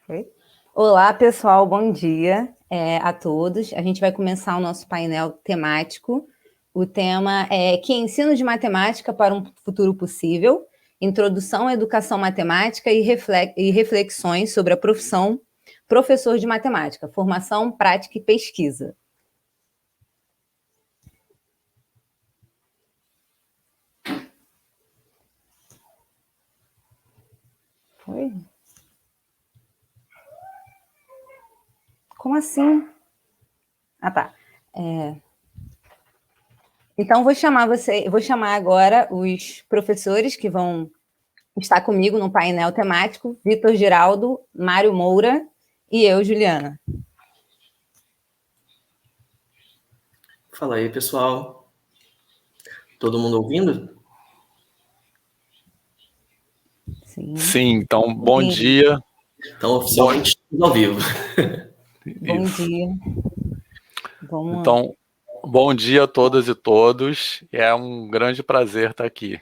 Foi? Olá, pessoal, bom dia a todos. A gente vai começar o nosso painel temático. O tema é Que ensino de matemática para um futuro possível? Introdução à educação matemática e reflexões sobre a profissão professor de matemática, formação, prática e pesquisa. Foi? Como assim? Ah, tá. Então, vou chamar agora os professores que vão estar comigo no painel temático, Vitor Giraldo, Mário Moura e eu, Juliana. Fala aí, pessoal. Todo mundo ouvindo? Sim, então, bom dia. Então, oficialmente, estamos ao vivo. Bom dia. Vamos então, bom dia a todas e todos. É um grande prazer estar aqui.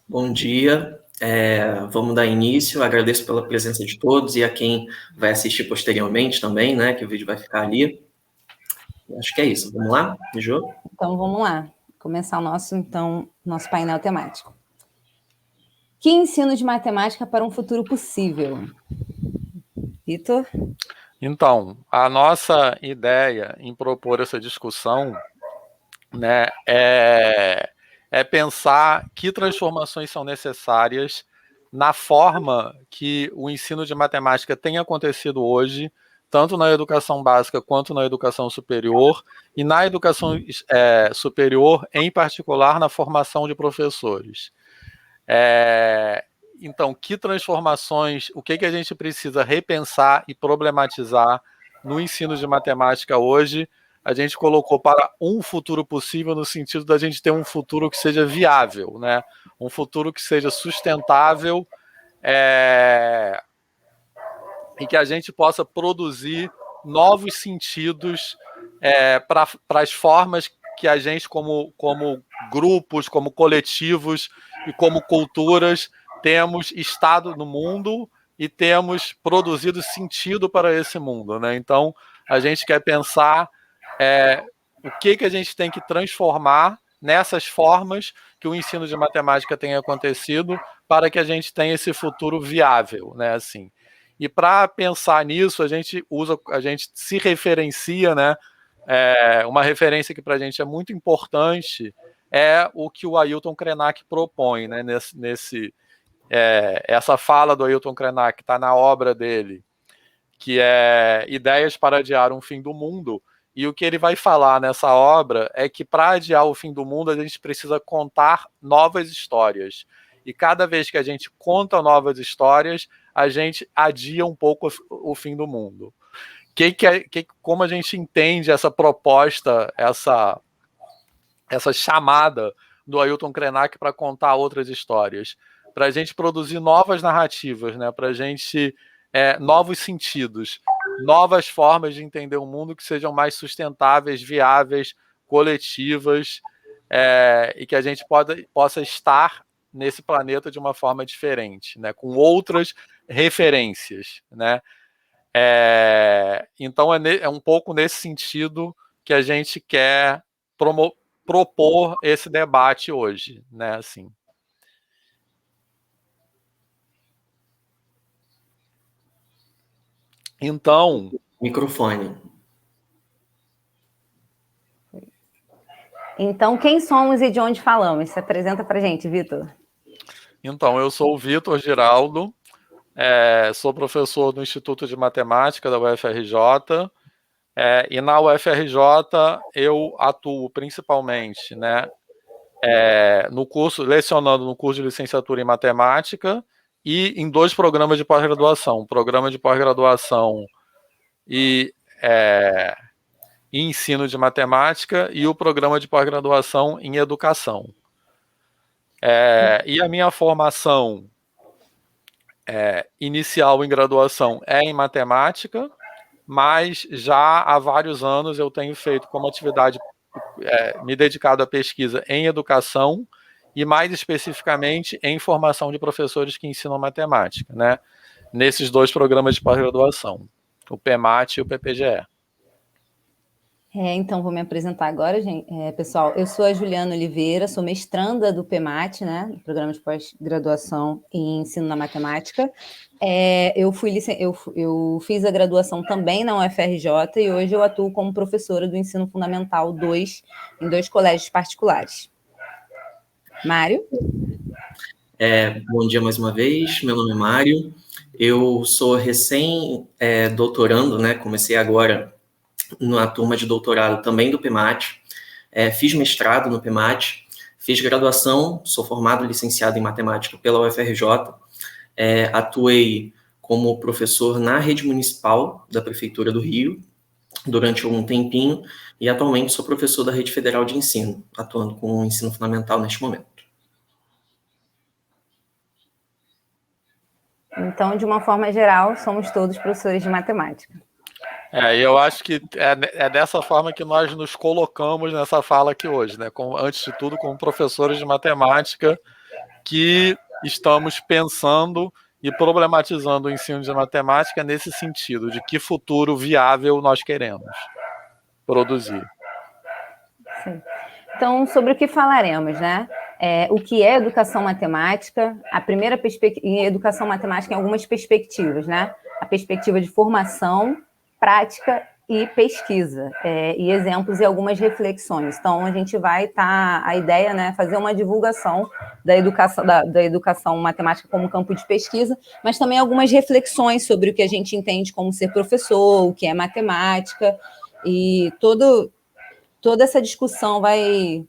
Bom dia. Vamos dar início. Agradeço pela presença de todos e a quem vai assistir posteriormente também, né? Que o vídeo vai ficar ali. Acho que é isso. Vamos lá, Jô? Então, vamos lá. Começar o nosso painel temático. Que ensino de matemática para um futuro possível? Vitor? Então, a nossa ideia em propor essa discussão, né, é pensar que transformações são necessárias na forma que o ensino de matemática tem acontecido hoje, tanto na educação básica quanto na educação superior, e na educação superior, em particular, na formação de professores. Então, que transformações, o que a gente precisa repensar e problematizar no ensino de matemática hoje? A gente colocou para um futuro possível no sentido da gente ter um futuro que seja viável, né? Um futuro que seja sustentável e que a gente possa produzir novos sentidos para as formas que a gente, como grupos, como coletivos e como culturas, temos estado no mundo e temos produzido sentido para esse mundo, né? Então, a gente quer pensar o que a gente tem que transformar nessas formas que o ensino de matemática tem acontecido para que a gente tenha esse futuro viável, né? Assim. E para pensar nisso, a gente se referencia, né? Uma referência que para a gente é muito importante é o que o Ailton Krenak propõe, né? Essa fala do Ailton Krenak está na obra dele, que é Ideias para Adiar um Fim do Mundo. E o que ele vai falar nessa obra é que para adiar o fim do mundo, a gente precisa contar novas histórias. E cada vez que a gente conta novas histórias, a gente adia um pouco o fim do mundo. Como a gente entende essa proposta, essa chamada do Ailton Krenak para contar outras histórias? Para a gente produzir novas narrativas, né? Para a gente novos sentidos, novas formas de entender o mundo que sejam mais sustentáveis, viáveis, coletivas, e que a gente possa estar nesse planeta de uma forma diferente, né? Com outras referências, né? Então é um pouco nesse sentido que a gente quer propor esse debate hoje, né? Assim. Então, microfone. Então, quem somos e de onde falamos? Se apresenta para a gente, Vitor. Então, eu sou o Vitor Giraldo, sou professor do Instituto de Matemática da UFRJ, e na UFRJ eu atuo principalmente, né, lecionando no curso de licenciatura em matemática e em 2 programas de pós-graduação, um programa de pós-graduação e ensino de matemática e o programa de pós-graduação em educação. E a minha formação inicial em graduação é em matemática, mas já há vários anos eu tenho feito como atividade, me dedicado à pesquisa em educação e mais especificamente em formação de professores que ensinam matemática, né? nesses 2 programas de pós-graduação, o PEMAT e o PPGE. Então, vou me apresentar agora, gente. Pessoal, eu sou a Juliana Oliveira, sou mestranda do PEMAT, né, do Programa de Pós-Graduação em Ensino na Matemática. Eu fiz a graduação também na UFRJ e hoje eu atuo como professora do Ensino Fundamental 2 em 2 colégios particulares. Mário? Bom dia mais uma vez, meu nome é Mário, eu sou recém-doutorando, né, comecei agora na turma de doutorado também do PEMAT, fiz mestrado no PEMAT, fiz graduação, sou formado licenciado em matemática pela UFRJ, atuei como professor na rede municipal da Prefeitura do Rio durante um tempinho e atualmente sou professor da Rede Federal de Ensino, atuando com o ensino fundamental neste momento. Então, de uma forma geral, somos todos professores de matemática. E eu acho que é dessa forma que nós nos colocamos nessa fala aqui hoje, né? Antes de tudo, como professores de matemática que estamos pensando e problematizando o ensino de matemática nesse sentido, de que futuro viável nós queremos produzir. Sim. Então, sobre o que falaremos, né? O que é educação matemática? A primeira em educação matemática em algumas perspectivas, né? A perspectiva de formação, prática e pesquisa, e exemplos e algumas reflexões. Então, a gente vai a ideia, né, fazer uma divulgação da educação matemática como campo de pesquisa, mas também algumas reflexões sobre o que a gente entende como ser professor, o que é matemática, e toda essa discussão vai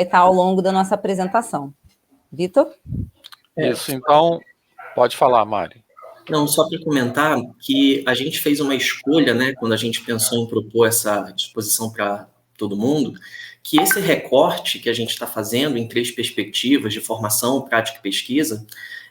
estar ao longo da nossa apresentação. Vitor? Isso, então, pode falar, Mari. Não, só para comentar que a gente fez uma escolha, né, quando a gente pensou em propor essa disposição para todo mundo, que esse recorte que a gente está fazendo em 3 perspectivas de formação, prática e pesquisa,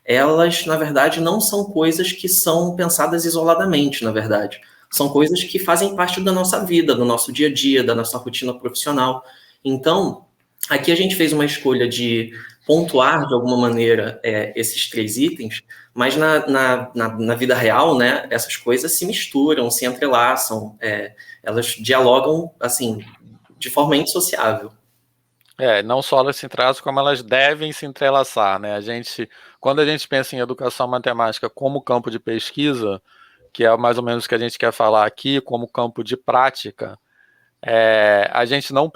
elas, na verdade, não são coisas que são pensadas isoladamente, na verdade. São coisas que fazem parte da nossa vida, do nosso dia a dia, da nossa rotina profissional. Então, aqui a gente fez uma escolha de pontuar, de alguma maneira, esses 3 itens, mas na vida real, né, essas coisas se misturam, se entrelaçam, elas dialogam, assim, de forma indissociável. Não só elas se entrelaçam, como elas devem se entrelaçar, né? Quando a gente pensa em educação matemática como campo de pesquisa, que é mais ou menos o que a gente quer falar aqui, como campo de prática, a gente não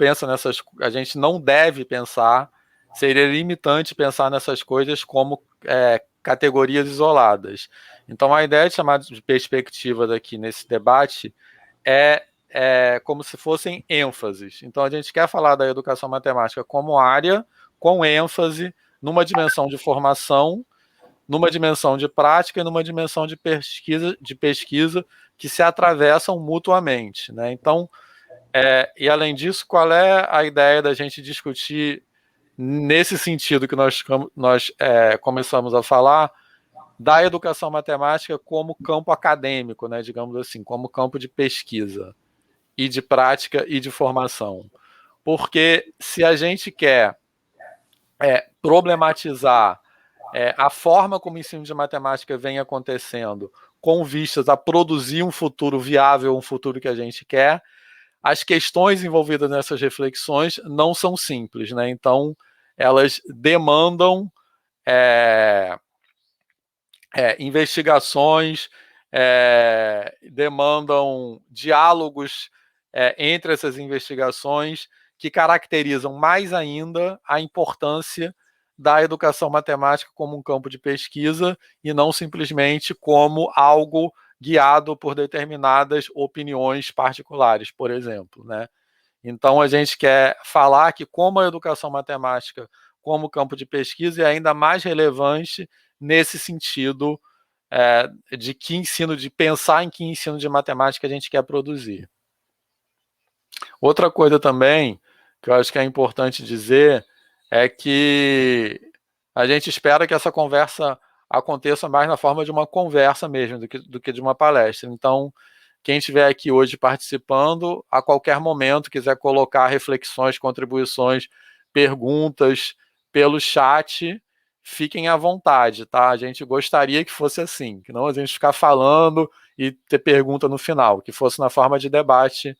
deve pensar, seria limitante pensar nessas coisas como categorias isoladas. Então, a ideia de chamar de perspectiva daqui nesse debate é como se fossem ênfases. Então, a gente quer falar da educação matemática como área com ênfase numa dimensão de formação, numa dimensão de prática e numa dimensão de pesquisa que se atravessam mutuamente, né? Então, e além disso, qual é a ideia da gente discutir nesse sentido que nós começamos a falar da educação matemática como campo acadêmico, né, digamos assim, como campo de pesquisa e de prática e de formação. Porque se a gente quer problematizar a forma como o ensino de matemática vem acontecendo com vistas a produzir um futuro viável, um futuro que a gente quer, as questões envolvidas nessas reflexões não são simples, né? Então, elas demandam investigações, demandam diálogos entre essas investigações que caracterizam mais ainda a importância da educação matemática como um campo de pesquisa e não simplesmente como algo guiado por determinadas opiniões particulares, por exemplo, né? Então, a gente quer falar que como a educação matemática como campo de pesquisa é ainda mais relevante nesse sentido de pensar em que ensino de matemática a gente quer produzir. Outra coisa também que eu acho que é importante dizer é que a gente espera que essa conversa aconteça mais na forma de uma conversa mesmo, do que de uma palestra. Então, quem estiver aqui hoje participando, a qualquer momento, quiser colocar reflexões, contribuições, perguntas pelo chat, fiquem à vontade, tá? A gente gostaria que fosse assim, que não a gente ficar falando e ter pergunta no final, que fosse na forma de debate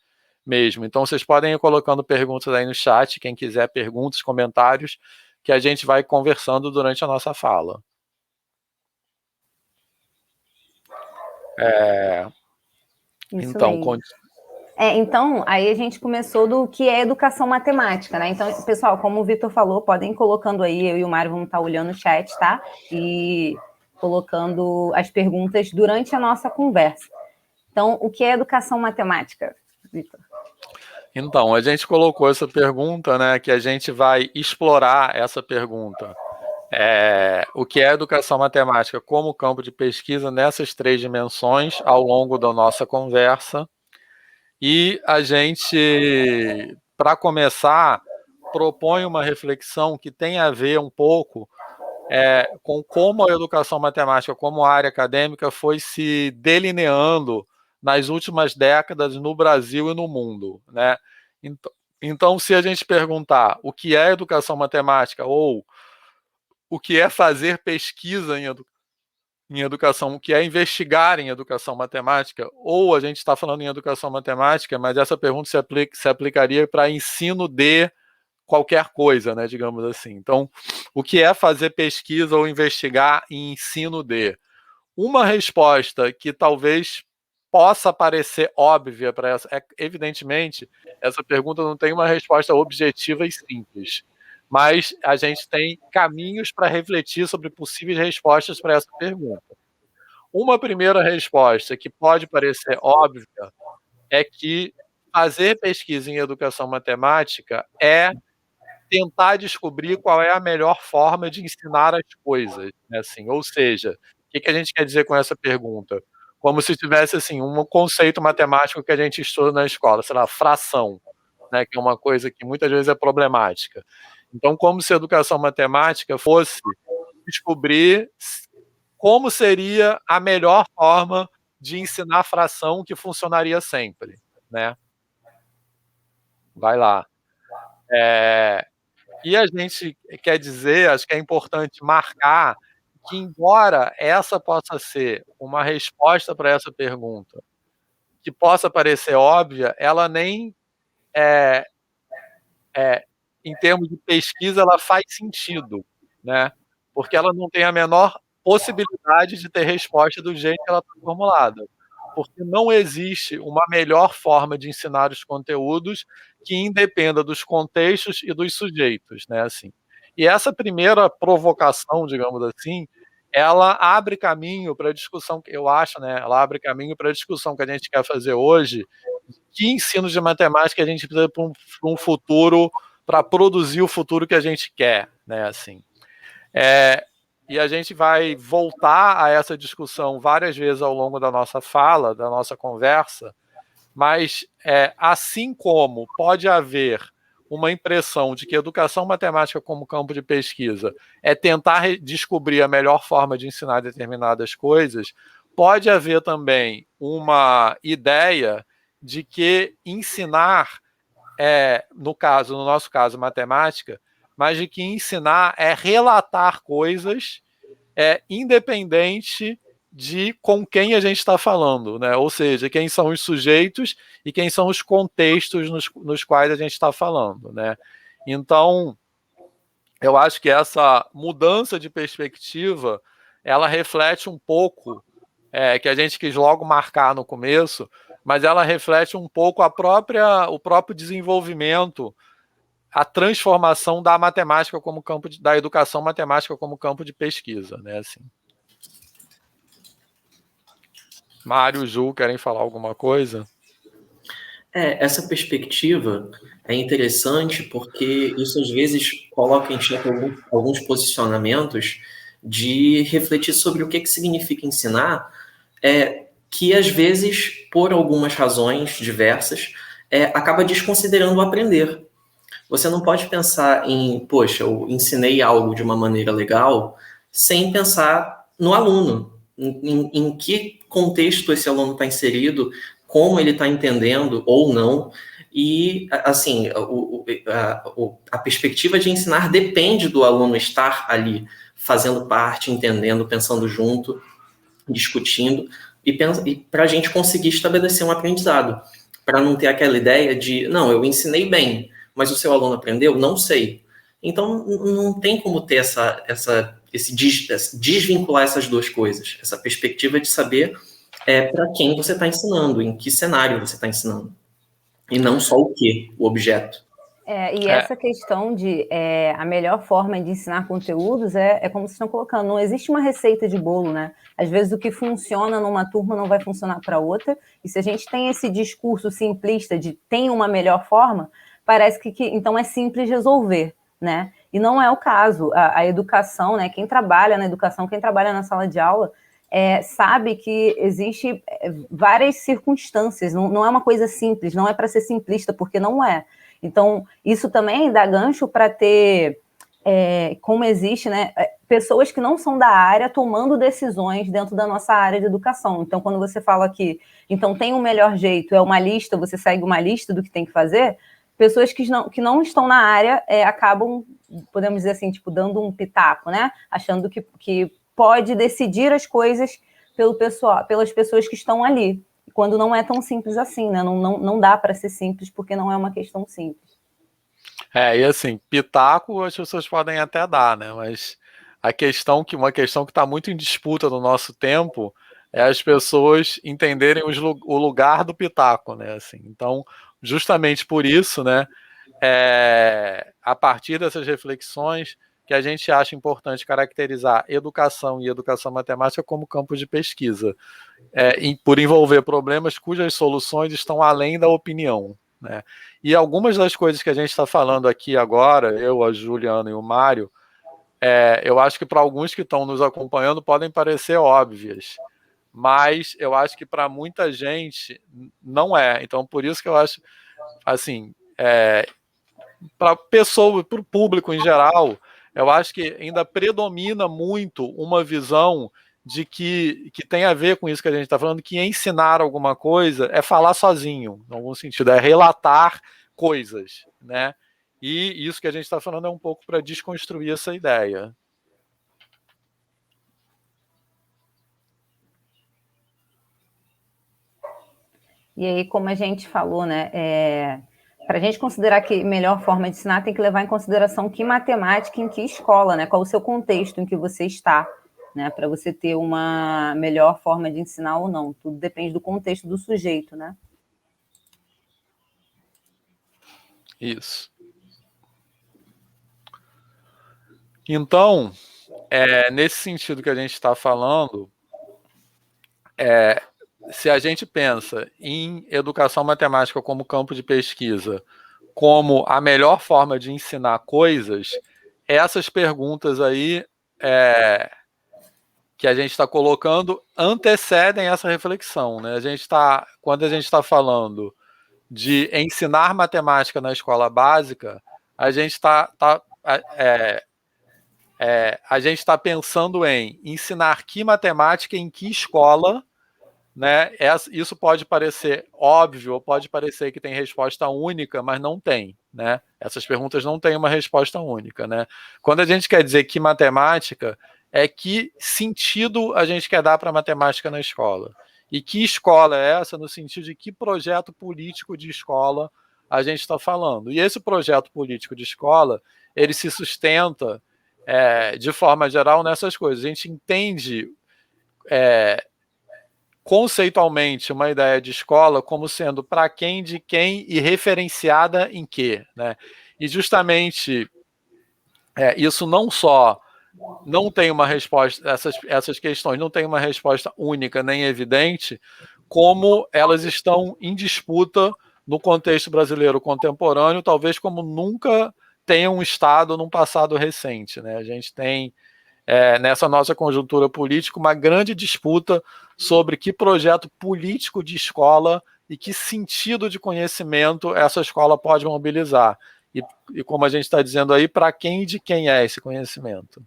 mesmo. Então, vocês podem ir colocando perguntas aí no chat, quem quiser perguntas, comentários, que a gente vai conversando durante a nossa fala. Então, aí a gente começou do que é educação matemática, né? Então, pessoal, como o Vitor falou, podem ir colocando aí, eu e o Mário vamos estar olhando o chat, tá? E colocando as perguntas durante a nossa conversa. Então, o que é educação matemática, Vitor? Então, a gente colocou essa pergunta, né? Que a gente vai explorar essa pergunta. O que é educação matemática como campo de pesquisa nessas 3 dimensões ao longo da nossa conversa. E a gente, para começar, propõe uma reflexão que tem a ver um pouco com como a educação matemática, como área acadêmica, foi se delineando nas últimas décadas no Brasil e no mundo, né? Então, se a gente perguntar o que é educação matemática ou o que é fazer pesquisa em educação, o que é investigar em educação matemática, ou a gente está falando em educação matemática, mas essa pergunta se aplicaria para ensino de qualquer coisa, né, digamos assim. Então, o que é fazer pesquisa ou investigar em ensino de? Uma resposta que talvez possa parecer óbvia para essa, evidentemente, essa pergunta não tem uma resposta objetiva e simples, mas a gente tem caminhos para refletir sobre possíveis respostas para essa pergunta. Uma primeira resposta que pode parecer óbvia é que fazer pesquisa em educação matemática é tentar descobrir qual é a melhor forma de ensinar as coisas, né? Assim, ou seja, o que a gente quer dizer com essa pergunta? Como se tivesse assim, um conceito matemático que a gente estuda na escola, sei lá, fração, né? Que é uma coisa que muitas vezes é problemática. Então, como se a educação matemática fosse descobrir como seria a melhor forma de ensinar fração que funcionaria sempre, né? Vai lá. E a gente quer dizer, acho que é importante marcar que, embora essa possa ser uma resposta para essa pergunta, que possa parecer óbvia, ela nem em termos de pesquisa, ela faz sentido, né? Porque ela não tem a menor possibilidade de ter resposta do jeito que ela está formulada. Porque não existe uma melhor forma de ensinar os conteúdos que independa dos contextos e dos sujeitos, né? Assim. E essa primeira provocação, digamos assim, ela abre caminho para a discussão, eu acho, né? Ela abre caminho para a discussão que a gente quer fazer hoje, que ensinos de matemática a gente precisa para um futuro, para produzir o futuro que a gente quer, né? Assim. E a gente vai voltar a essa discussão várias vezes ao longo da nossa fala, da nossa conversa, mas assim como pode haver uma impressão de que educação matemática como campo de pesquisa é tentar descobrir a melhor forma de ensinar determinadas coisas, pode haver também uma ideia de que ensinar, no nosso caso, matemática, mas de que ensinar é relatar coisas independente de com quem a gente está falando, né? Ou seja, quem são os sujeitos e quem são os contextos nos quais a gente está falando, né? Então, eu acho que essa mudança de perspectiva, ela reflete um pouco, que a gente quis logo marcar no começo, mas ela reflete um pouco o próprio desenvolvimento, a transformação da matemática como campo da educação matemática como campo de pesquisa, né? Assim. Mário, Ju, querem falar alguma coisa? Essa perspectiva é interessante porque isso às vezes coloca em xeque alguns posicionamentos de refletir sobre o que significa ensinar, que às vezes, por algumas razões diversas, acaba desconsiderando o aprender. Você não pode pensar em, poxa, eu ensinei algo de uma maneira legal, sem pensar no aluno, em que contexto esse aluno está inserido, como ele está entendendo ou não. E, assim, a perspectiva de ensinar depende do aluno estar ali fazendo parte, entendendo, pensando junto, discutindo, e para a gente conseguir estabelecer um aprendizado, para não ter aquela ideia de, não, eu ensinei bem, mas o seu aluno aprendeu? Não sei. Então, não tem como ter desvincular essas duas coisas, essa perspectiva de saber para quem você está ensinando, em que cenário você está ensinando, e não só o que, o objeto. Essa questão de a melhor forma de ensinar conteúdos é como vocês estão colocando, não existe uma receita de bolo, né? Às vezes o que funciona numa turma não vai funcionar para outra, e se a gente tem esse discurso simplista de tem uma melhor forma, parece que então é simples resolver, né? E não é o caso. A educação, né? Quem trabalha na educação, quem trabalha na sala de aula, sabe que existe várias circunstâncias, não é uma coisa simples, não é para ser simplista, porque não é. Então, isso também dá gancho para ter, como existe, né, pessoas que não são da área tomando decisões dentro da nossa área de educação. Então, quando você fala que então tem um melhor jeito, é uma lista, você segue uma lista do que tem que fazer, pessoas que não estão na área acabam, podemos dizer assim, tipo, dando um pitaco, né? Achando que pode decidir as coisas pelas pessoas que estão ali, quando não é tão simples assim, né? Não dá para ser simples, porque não é uma questão simples. E assim, pitaco as pessoas podem até dar, né? Mas uma questão que está muito em disputa no nosso tempo é as pessoas entenderem o lugar do pitaco, né? Assim, então, justamente por isso, né? A partir dessas reflexões que a gente acha importante caracterizar educação e educação matemática como campo de pesquisa, por envolver problemas cujas soluções estão além da opinião, né? E algumas das coisas que a gente está falando aqui agora, eu, a Juliana e o Mário, eu acho que para alguns que estão nos acompanhando podem parecer óbvias, mas eu acho que para muita gente não é. Então, por isso que eu acho, assim, para o público em geral, eu acho que ainda predomina muito uma visão de que tem a ver com isso que a gente está falando, que ensinar alguma coisa é falar sozinho, em algum sentido, é relatar coisas, né? E isso que a gente está falando é um pouco para desconstruir essa ideia. E aí, como a gente falou, né, para a gente considerar que a melhor forma de ensinar, tem que levar em consideração que matemática, em que escola, né, qual o seu contexto em que você está, né, para você ter uma melhor forma de ensinar ou não. Tudo depende do contexto do sujeito, né? Isso. Então, nesse sentido que a gente está falando, se a gente pensa em educação matemática como campo de pesquisa, como a melhor forma de ensinar coisas, essas perguntas aí que a gente está colocando antecedem essa reflexão, né? Quando a gente está falando de ensinar matemática na escola básica, a gente está pensando em ensinar que matemática em que escola, né? Isso pode parecer óbvio, ou pode parecer que tem resposta única, mas não tem, né? Essas perguntas não têm uma resposta única, né? Quando a gente quer dizer que matemática, que sentido a gente quer dar para a matemática na escola? E que escola é essa, no sentido de que projeto político de escola a gente está falando? E esse projeto político de escola, ele se sustenta, de forma geral, nessas coisas. A gente entende conceitualmente uma ideia de escola como sendo para quem, de quem e referenciada em quê, né? E justamente isso não só não tem uma resposta, essas questões não têm uma resposta única nem evidente, como elas estão em disputa no contexto brasileiro contemporâneo, talvez como nunca tenham estado num passado recente, né? A gente tem nessa nossa conjuntura política, uma grande disputa sobre que projeto político de escola e que sentido de conhecimento essa escola pode mobilizar. E como a gente está dizendo aí, para quem e de quem é esse conhecimento?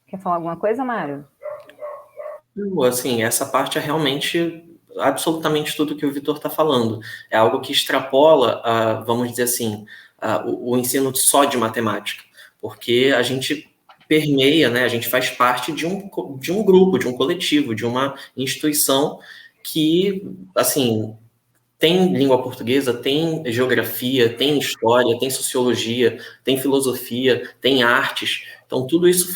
Quer falar alguma coisa, Mário? Assim, essa parte é realmente absolutamente tudo que o Vitor está falando. É algo que extrapola, vamos dizer assim, o ensino só de matemática, porque a gente permeia, né, a gente faz parte de um grupo, de um coletivo, de uma instituição que, assim, tem língua portuguesa, tem geografia, tem história, tem sociologia, tem filosofia, tem artes. Então, tudo isso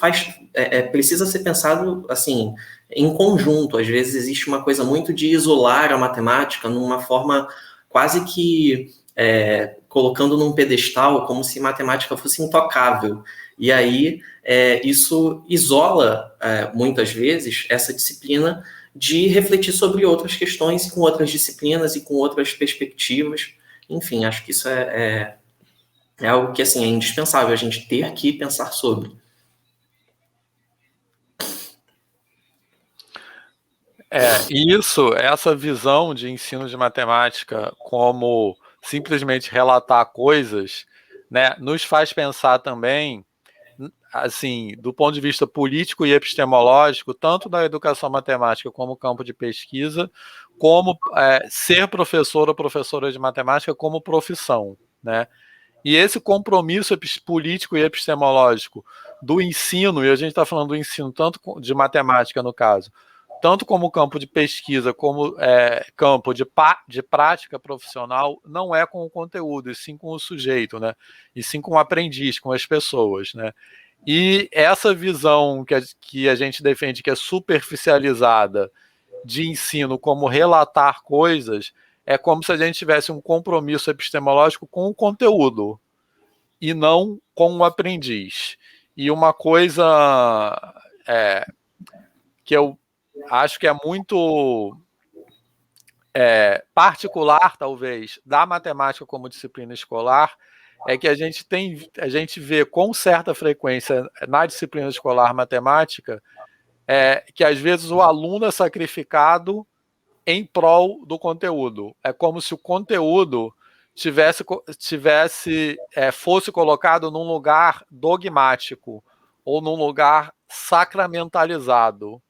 precisa ser pensado, assim, em conjunto. Às vezes existe uma coisa muito de isolar a matemática numa forma quase que colocando num pedestal, como se matemática fosse intocável. E aí, isso isola, muitas vezes, essa disciplina de refletir sobre outras questões com outras disciplinas e com outras perspectivas. Enfim, acho que isso é algo que, assim, é indispensável a gente ter que pensar sobre. Essa visão de ensino de matemática como simplesmente relatar coisas, né, nos faz pensar também, assim, do ponto de vista político e epistemológico, tanto da educação matemática como campo de pesquisa, como ser professor ou professora de matemática como profissão, né? E esse compromisso político e epistemológico do ensino, e a gente está falando do ensino tanto de matemática, no caso, tanto como campo de pesquisa, como campo de prática profissional, não é com o conteúdo, e sim com o sujeito, né? E sim com o aprendiz, com as pessoas, né? E essa visão que a gente defende, que é superficializada, de ensino como relatar coisas, é como se a gente tivesse um compromisso epistemológico com o conteúdo e não com o aprendiz. E uma coisa que eu acho que é muito particular, talvez, da matemática como disciplina escolar, é que a gente vê com certa frequência na disciplina escolar matemática que às vezes o aluno é sacrificado em prol do conteúdo. É como se o conteúdo fosse colocado num lugar dogmático ou num lugar sacramentalizado,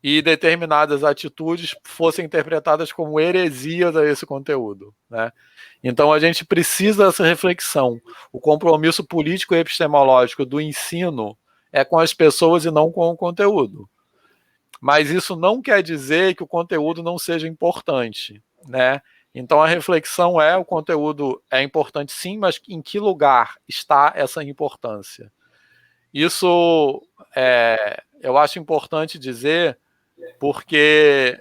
e determinadas atitudes fossem interpretadas como heresias a esse conteúdo, né? Então a gente precisa dessa reflexão. O compromisso político e epistemológico do ensino é com as pessoas e não com o conteúdo. Mas isso não quer dizer que o conteúdo não seja importante, né? Então a reflexão o conteúdo é importante sim, mas em que lugar está essa importância? Isso eu acho importante dizer, porque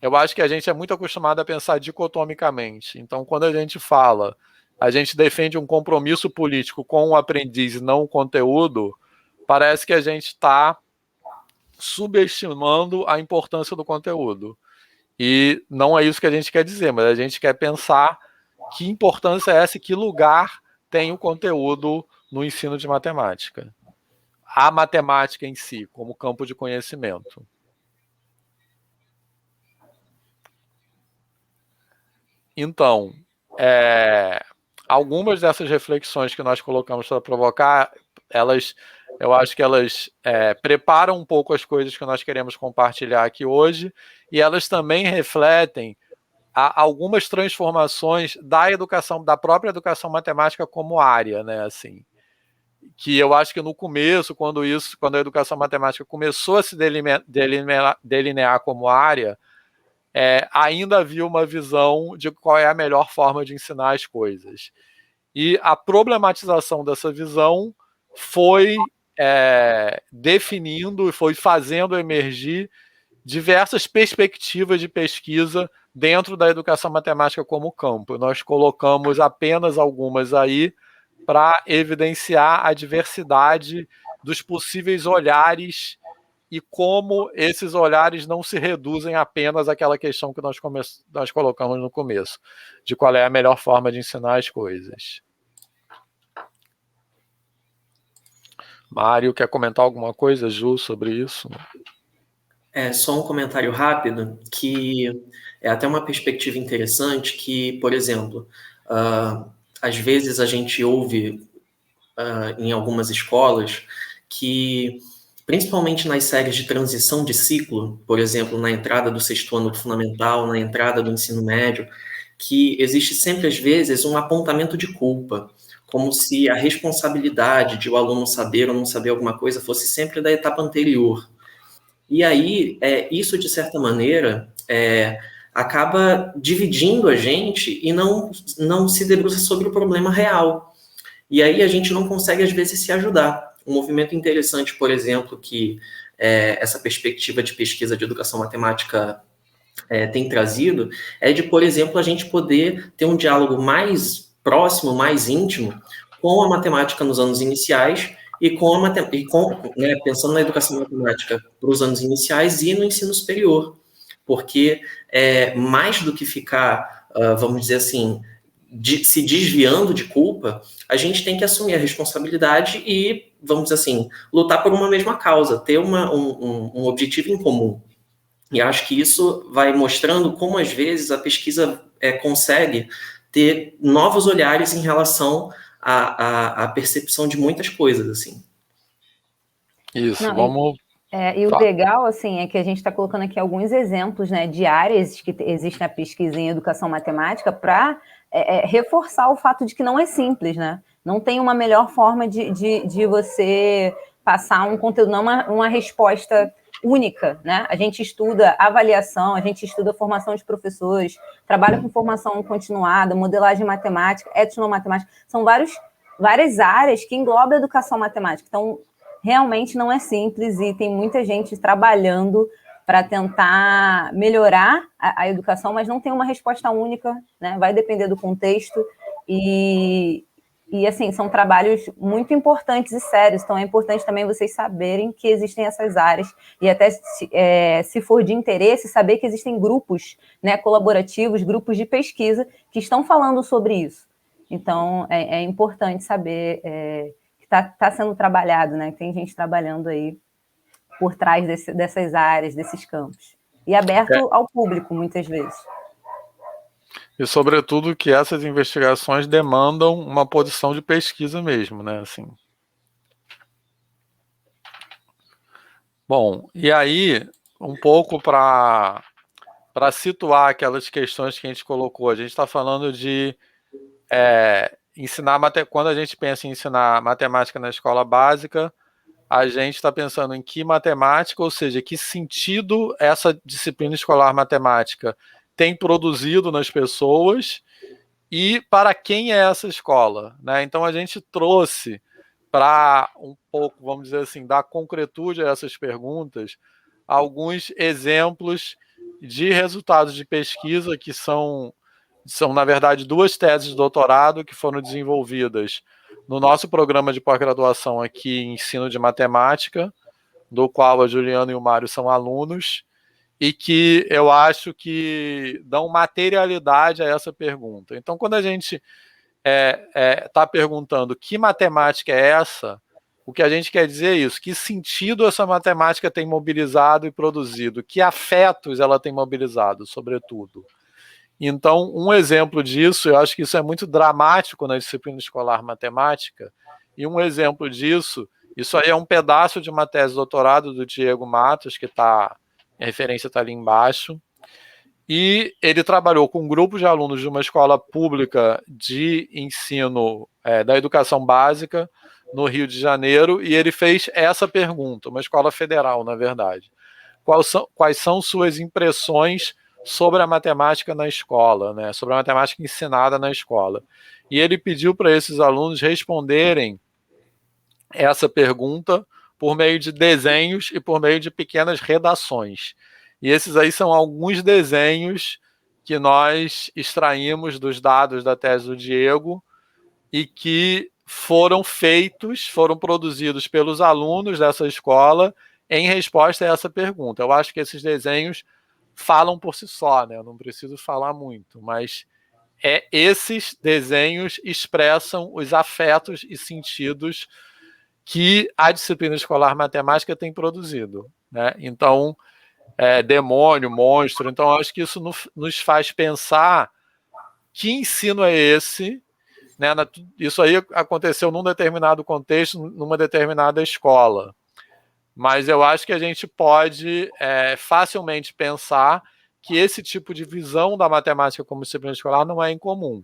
eu acho que a gente é muito acostumado a pensar dicotomicamente. Então, quando a gente defende um compromisso político com o aprendiz e não o conteúdo, parece que a gente está subestimando a importância do conteúdo. E não é isso que a gente quer dizer, mas a gente quer pensar que importância é essa e que lugar tem o conteúdo no ensino de matemática. A matemática em si, como campo de conhecimento. Então, algumas dessas reflexões que nós colocamos para provocar, eu acho que elas preparam um pouco as coisas que nós queremos compartilhar aqui hoje, e elas também refletem algumas transformações da própria educação matemática como área, né? Assim, que eu acho que no começo, quando a educação matemática começou a se delinear como área, ainda havia uma visão de qual é a melhor forma de ensinar as coisas. E a problematização dessa visão foi definindo e foi fazendo emergir diversas perspectivas de pesquisa dentro da educação matemática como campo. Nós colocamos apenas algumas aí para evidenciar a diversidade dos possíveis olhares e como esses olhares não se reduzem apenas àquela questão que nós colocamos no começo, de qual é a melhor forma de ensinar as coisas. Mário, quer comentar alguma coisa, Ju, sobre isso? Só um comentário rápido, que é até uma perspectiva interessante, que, por exemplo, às vezes a gente ouve em algumas escolas que, principalmente nas séries de transição de ciclo, por exemplo, na entrada do 6º ano do fundamental, na entrada do ensino médio, que existe sempre, às vezes, um apontamento de culpa. como se a responsabilidade de o aluno saber ou não saber alguma coisa fosse sempre da etapa anterior. E aí, isso, de certa maneira, acaba dividindo a gente e não se debruça sobre o problema real. E aí a gente não consegue, às vezes, se ajudar. Um movimento interessante, por exemplo, que essa perspectiva de pesquisa de educação matemática tem trazido, é de, por exemplo, a gente poder ter um diálogo mais próximo, mais íntimo com a matemática nos anos iniciais e pensando na educação matemática para os anos iniciais e no ensino superior. Porque mais do que ficar, vamos dizer assim, se desviando de culpa, a gente tem que assumir a responsabilidade e, vamos dizer assim, lutar por uma mesma causa, ter um objetivo em comum. E acho que isso vai mostrando como, às vezes, a pesquisa consegue ter novos olhares em relação à percepção de muitas coisas, assim. Isso, Não, vamos... E o legal, assim, é que a gente está colocando aqui alguns exemplos, né, de áreas que existem na pesquisa em educação matemática para reforçar o fato de que não é simples, né? Não tem uma melhor forma de você passar um conteúdo, não uma resposta única, né? A gente estuda avaliação, a gente estuda formação de professores, trabalha com formação continuada, modelagem matemática, etnomatemática, são várias áreas que englobam a educação matemática. Então, realmente não é simples e tem muita gente trabalhando para tentar melhorar a educação, mas não tem uma resposta única, né? Vai depender do contexto e assim, são trabalhos muito importantes e sérios, então é importante também vocês saberem que existem essas áreas e até, se for de interesse, saber que existem grupos, né, colaborativos, grupos de pesquisa que estão falando sobre isso. Então, é importante saber que está sendo trabalhado, né? Tem gente trabalhando aí por trás dessas áreas, desses campos. E aberto ao público, muitas vezes. E, sobretudo, que essas investigações demandam uma posição de pesquisa mesmo, né? Assim. Bom, e aí, um pouco para situar aquelas questões que a gente colocou, a gente está falando de ensinar, quando a gente pensa em ensinar matemática na escola básica, a gente está pensando em que matemática, ou seja, que sentido essa disciplina escolar matemática tem produzido nas pessoas e para quem é essa escola, né? Então a gente trouxe para um pouco, vamos dizer assim, dar concretude a essas perguntas, alguns exemplos de resultados de pesquisa que são na verdade, 2 teses de doutorado que foram desenvolvidas no nosso programa de pós-graduação aqui em ensino de matemática, do qual a Juliana e o Mário são alunos, e que eu acho que dão materialidade a essa pergunta. Então, quando a gente está perguntando que matemática é essa, o que a gente quer dizer é isso, que sentido essa matemática tem mobilizado e produzido, que afetos ela tem mobilizado, sobretudo. Então, um exemplo disso, eu acho que isso é muito dramático na disciplina escolar matemática, e um exemplo disso, isso aí é um pedaço de uma tese de doutorado do Diego Matos, que a referência está ali embaixo, e ele trabalhou com um grupo de alunos de uma escola pública de ensino da educação básica no Rio de Janeiro, e ele fez essa pergunta, uma escola federal, na verdade. Quais são suas impressões sobre a matemática na escola, né? Sobre a matemática ensinada na escola? E ele pediu para esses alunos responderem essa pergunta por meio de desenhos e por meio de pequenas redações. E esses aí são alguns desenhos que nós extraímos dos dados da tese do Diego e que foram produzidos pelos alunos dessa escola em resposta a essa pergunta. Eu acho que esses desenhos falam por si só, né? Eu não preciso falar muito, mas esses desenhos expressam os afetos e sentidos que a disciplina escolar matemática tem produzido, né? Então, demônio, monstro. Então, acho que isso nos faz pensar que ensino é esse, né? Isso aí aconteceu num determinado contexto, numa determinada escola. Mas eu acho que a gente pode facilmente pensar que esse tipo de visão da matemática como disciplina escolar não é incomum.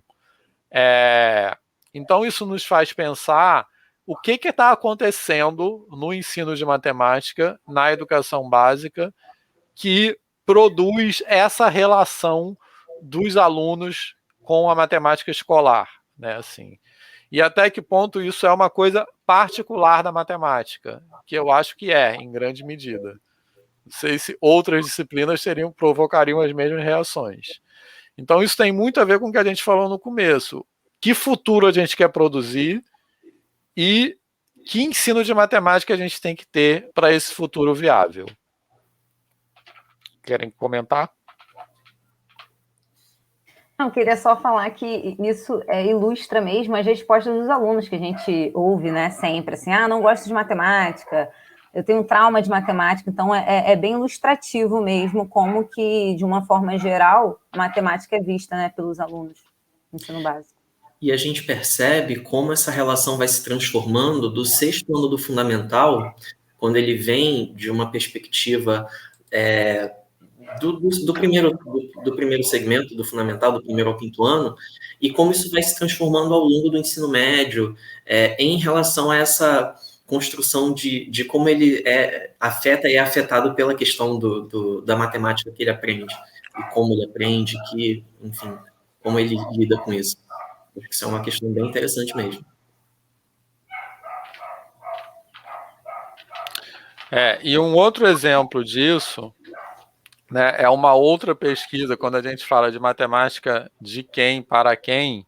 Então, isso nos faz pensar o que está acontecendo no ensino de matemática, na educação básica, que produz essa relação dos alunos com a matemática escolar, né? Assim. E até que ponto isso é uma coisa particular da matemática, que eu acho que é, em grande medida. Não sei se outras disciplinas provocariam as mesmas reações. Então, isso tem muito a ver com o que a gente falou no começo. Que futuro a gente quer produzir e que ensino de matemática a gente tem que ter para esse futuro viável? Querem comentar? Não, queria só falar que isso ilustra mesmo as respostas dos alunos que a gente ouve, né, sempre, assim, não gosto de matemática, eu tenho um trauma de matemática, então é bem ilustrativo mesmo como que, de uma forma geral, a matemática é vista, né, pelos alunos no ensino básico. E a gente percebe como essa relação vai se transformando do sexto ano do fundamental, quando ele vem de uma perspectiva do primeiro segmento, do fundamental, do primeiro ao quinto ano, e como isso vai se transformando ao longo do ensino médio, em relação a essa construção de como ele afeta e é afetado pela questão da matemática que ele aprende, e como ele aprende, enfim, como ele lida com isso. Acho que isso é uma questão bem interessante mesmo. E um outro exemplo disso, né, é uma outra pesquisa, quando a gente fala de matemática de quem para quem,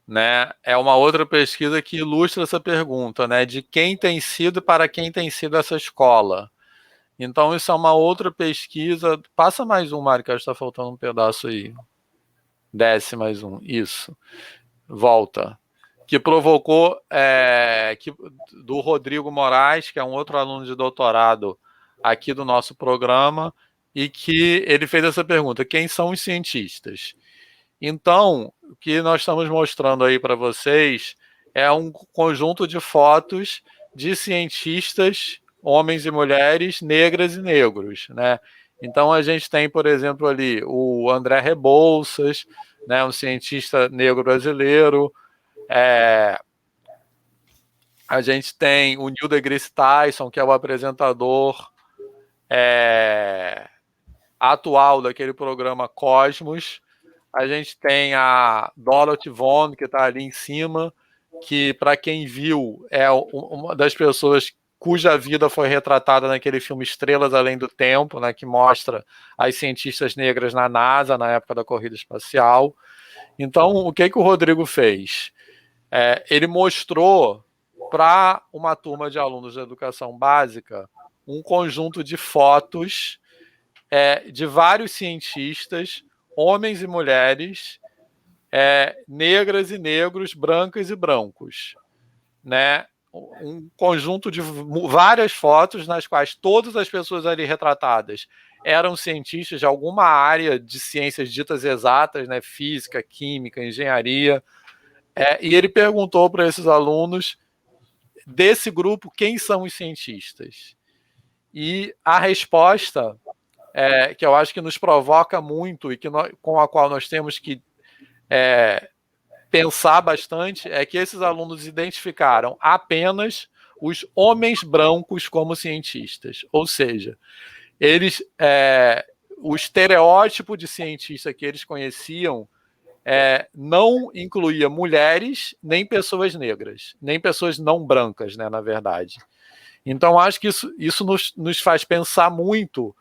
né, é uma outra pesquisa que ilustra essa pergunta, né, de quem tem sido e para quem tem sido essa escola. Então, isso é uma outra pesquisa. Passa mais um, Mário, que acho que está faltando um pedaço aí. Desce mais um, isso. Volta. Que provocou, do Rodrigo Moraes, que é um outro aluno de doutorado aqui do nosso programa, e que ele fez essa pergunta: quem são os cientistas? Então, o que nós estamos mostrando aí para vocês é um conjunto de fotos de cientistas, homens e mulheres, negras e negros, né? Então, a gente tem, por exemplo, ali o André Rebouças, né, um cientista negro brasileiro. A gente tem o Neil deGrasse Tyson, que é o apresentador atual daquele programa Cosmos. A gente tem a Dorothy Vaughan, que está ali em cima, que, para quem viu, é uma das pessoas cuja vida foi retratada naquele filme Estrelas Além do Tempo, né, que mostra as cientistas negras na NASA, na época da corrida espacial. Então, o que o Rodrigo fez? Ele mostrou para uma turma de alunos de educação básica um conjunto de fotos de vários cientistas, homens e mulheres, negras e negros, brancas e brancos, né? Um conjunto de várias fotos nas quais todas as pessoas ali retratadas eram cientistas de alguma área de ciências ditas exatas, né? Física, química, engenharia. E ele perguntou para esses alunos desse grupo quem são os cientistas. E a resposta, que eu acho que nos provoca muito e com a qual nós temos que pensar bastante, é que esses alunos identificaram apenas os homens brancos como cientistas. Ou seja, eles, o estereótipo de cientista que eles conheciam não incluía mulheres, nem pessoas negras, nem pessoas não brancas, né, na verdade. Então, acho que isso nos faz pensar muito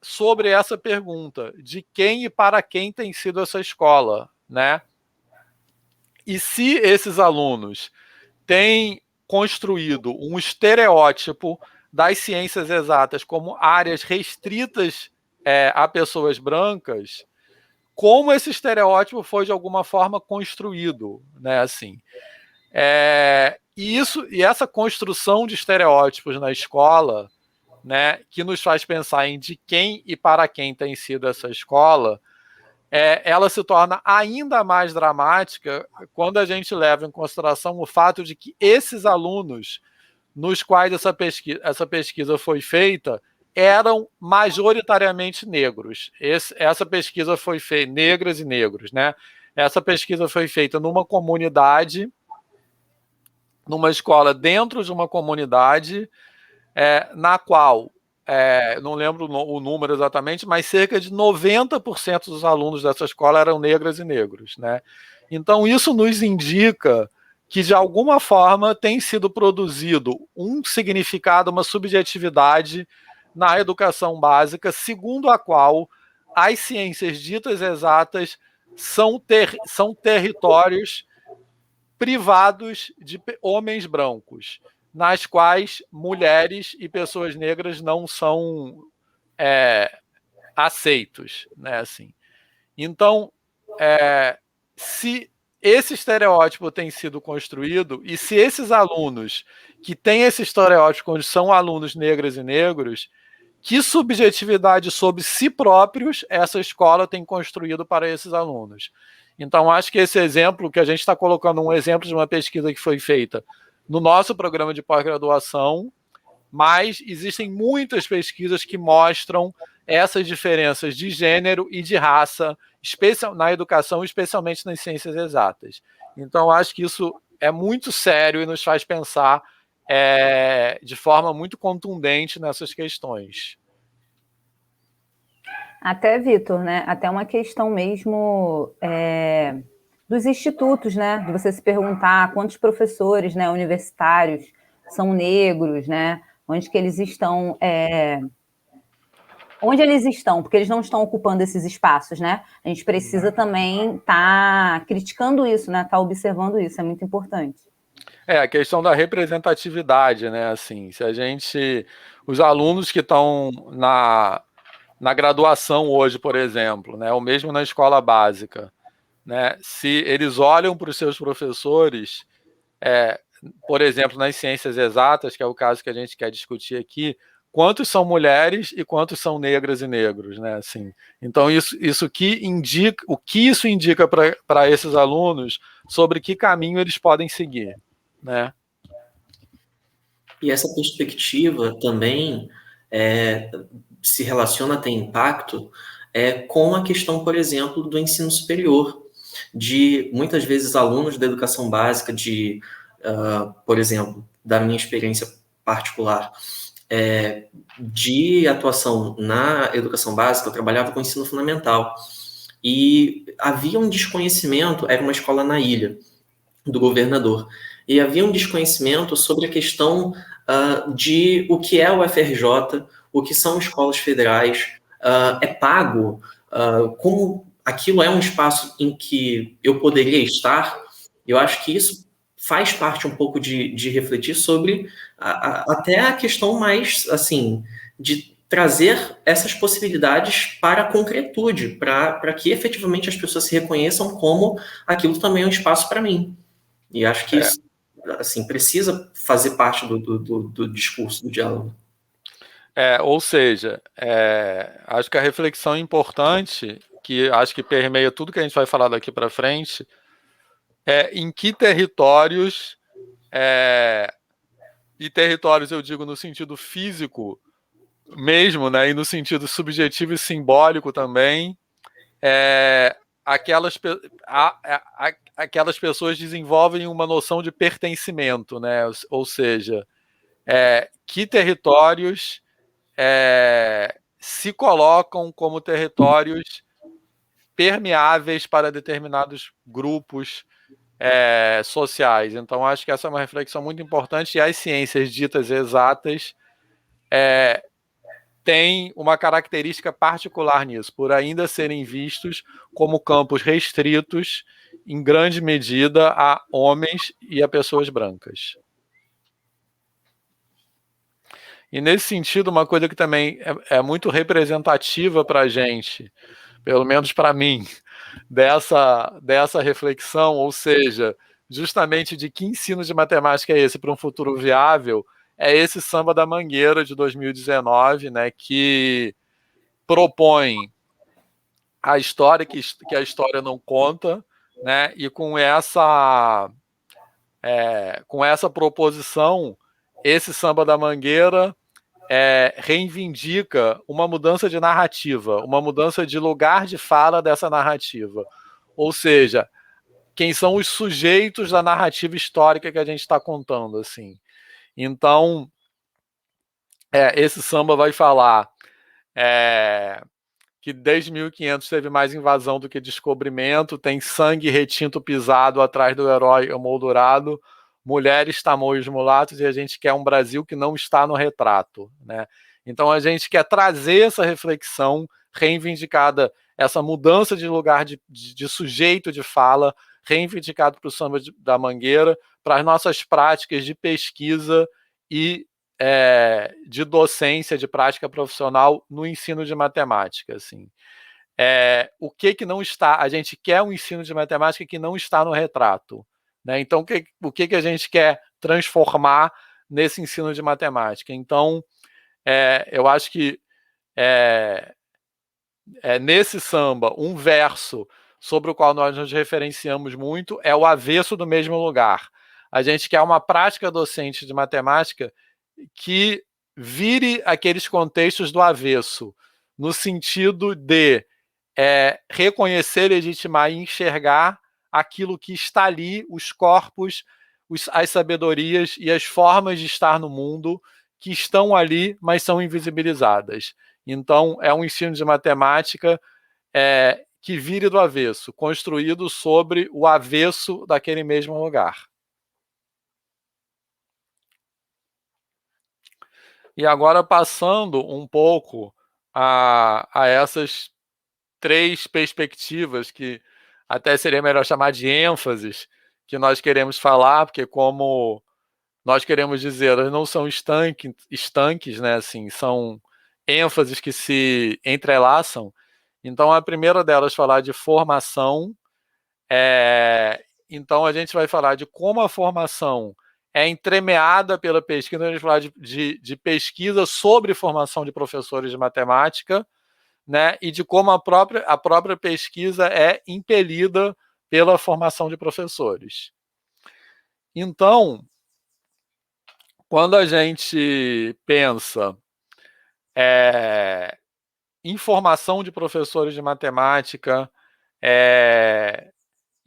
sobre essa pergunta, de quem e para quem tem sido essa escola, né? E se esses alunos têm construído um estereótipo das ciências exatas como áreas restritas a pessoas brancas, como esse estereótipo foi de alguma forma construído, né? Assim, e essa construção de estereótipos na escola, né, que nos faz pensar em de quem e para quem tem sido essa escola, ela se torna ainda mais dramática quando a gente leva em consideração o fato de que esses alunos nos quais essa pesquisa foi feita eram majoritariamente negros. Essa pesquisa foi feita, negras e negros, né? Essa pesquisa foi feita numa comunidade, numa escola dentro de uma comunidade, na qual, não lembro o número exatamente, mas cerca de 90% dos alunos dessa escola eram negras e negros, né? Então, isso nos indica que, de alguma forma, tem sido produzido um significado, uma subjetividade na educação básica, segundo a qual as ciências ditas exatas são territórios privados de homens brancos, nas quais mulheres e pessoas negras não são aceitos, né? Assim. Então, se esse estereótipo tem sido construído, e se esses alunos que têm esse estereótipo quando são alunos negras e negros, que subjetividade sobre si próprios essa escola tem construído para esses alunos? Então, acho que esse exemplo, que a gente está colocando um exemplo de uma pesquisa que foi feita no nosso programa de pós-graduação, mas existem muitas pesquisas que mostram essas diferenças de gênero e de raça na educação, especialmente nas ciências exatas. Então, acho que isso é muito sério e nos faz pensar de forma muito contundente nessas questões. Até, Vitor, né? Até uma questão mesmo dos institutos, né? De você se perguntar quantos professores, né, universitários são negros, né? Onde que eles estão... Onde eles estão? Porque eles não estão ocupando esses espaços, né? A gente precisa também estar criticando isso, né? Estar observando isso, é muito importante. A questão da representatividade, né? Assim, se a gente... Os alunos que estão na graduação hoje, por exemplo, né? Ou mesmo na escola básica, né? Se eles olham para os seus professores, por exemplo, nas ciências exatas, que é o caso que a gente quer discutir aqui, quantos são mulheres e quantos são negras e negros, né? Assim, então, isso que indica, o que isso indica para esses alunos sobre que caminho eles podem seguir, né? E essa perspectiva também se relaciona, tem impacto com a questão, por exemplo, do ensino superior, de muitas vezes alunos da educação básica, por exemplo, da minha experiência particular, de atuação na educação básica, eu trabalhava com ensino fundamental, e havia um desconhecimento, era uma escola na ilha do governador, e havia um desconhecimento sobre a questão de o que é o FRJ, o que são escolas federais, é pago, como aquilo é um espaço em que eu poderia estar. Eu acho que isso faz parte um pouco de refletir sobre até a questão mais, assim, de trazer essas possibilidades para a concretude, para que efetivamente as pessoas se reconheçam como aquilo também é um espaço para mim. E acho que isso, assim, precisa fazer parte do discurso, do diálogo. Ou seja, acho que a reflexão importante, que acho que permeia tudo que a gente vai falar daqui para frente, em que territórios, e territórios eu digo no sentido físico mesmo, né, e no sentido subjetivo e simbólico também, aquelas pessoas desenvolvem uma noção de pertencimento, né, ou seja, que territórios se colocam como territórios permeáveis para determinados grupos sociais. Então, acho que essa é uma reflexão muito importante, e as ciências ditas exatas têm uma característica particular nisso, por ainda serem vistos como campos restritos, em grande medida, a homens e a pessoas brancas. E, nesse sentido, uma coisa que também é muito representativa para a gente, pelo menos para mim, dessa reflexão, ou seja, justamente de que ensino de matemática é esse para um futuro viável, é esse Samba da Mangueira de 2019, né, que propõe a história que a história não conta, né, e com essa proposição, esse Samba da Mangueira reivindica uma mudança de narrativa, uma mudança de lugar de fala dessa narrativa. Ou seja, quem são os sujeitos da narrativa histórica que a gente está contando, assim. Então, esse samba vai falar que desde 1500 teve mais invasão do que descobrimento, tem sangue retinto pisado atrás do herói emoldurado, mulheres, tamoios, mulatos, e a gente quer um Brasil que não está no retrato, né? Então a gente quer trazer essa reflexão reivindicada, essa mudança de lugar de sujeito de fala, reivindicado para o samba da Mangueira, para as nossas práticas de pesquisa e de docência, de prática profissional no ensino de matemática. Assim. O que não está? A gente quer um ensino de matemática que não está no retrato. Né? Então, o que a gente quer transformar nesse ensino de matemática? Então, eu acho que nesse samba, um verso sobre o qual nós nos referenciamos muito é o avesso do mesmo lugar. A gente quer uma prática docente de matemática que vire aqueles contextos do avesso, no sentido de reconhecer, legitimar e enxergar aquilo que está ali, os corpos, as sabedorias e as formas de estar no mundo que estão ali, mas são invisibilizadas. Então, é um ensino de matemática que vire do avesso, construído sobre o avesso daquele mesmo lugar. E agora, passando um pouco a essas 3 perspectivas, que até seria melhor chamar de ênfases, que nós queremos falar, porque como nós queremos dizer, elas não são estanques, né? Assim, são ênfases que se entrelaçam. Então, a primeira delas falar de formação. Então, a gente vai falar de como a formação é entremeada pela pesquisa. A gente vai falar de pesquisa sobre formação de professores de matemática, né, e de como a própria pesquisa é impelida pela formação de professores. Então, quando a gente pensa em formação de professores de matemática,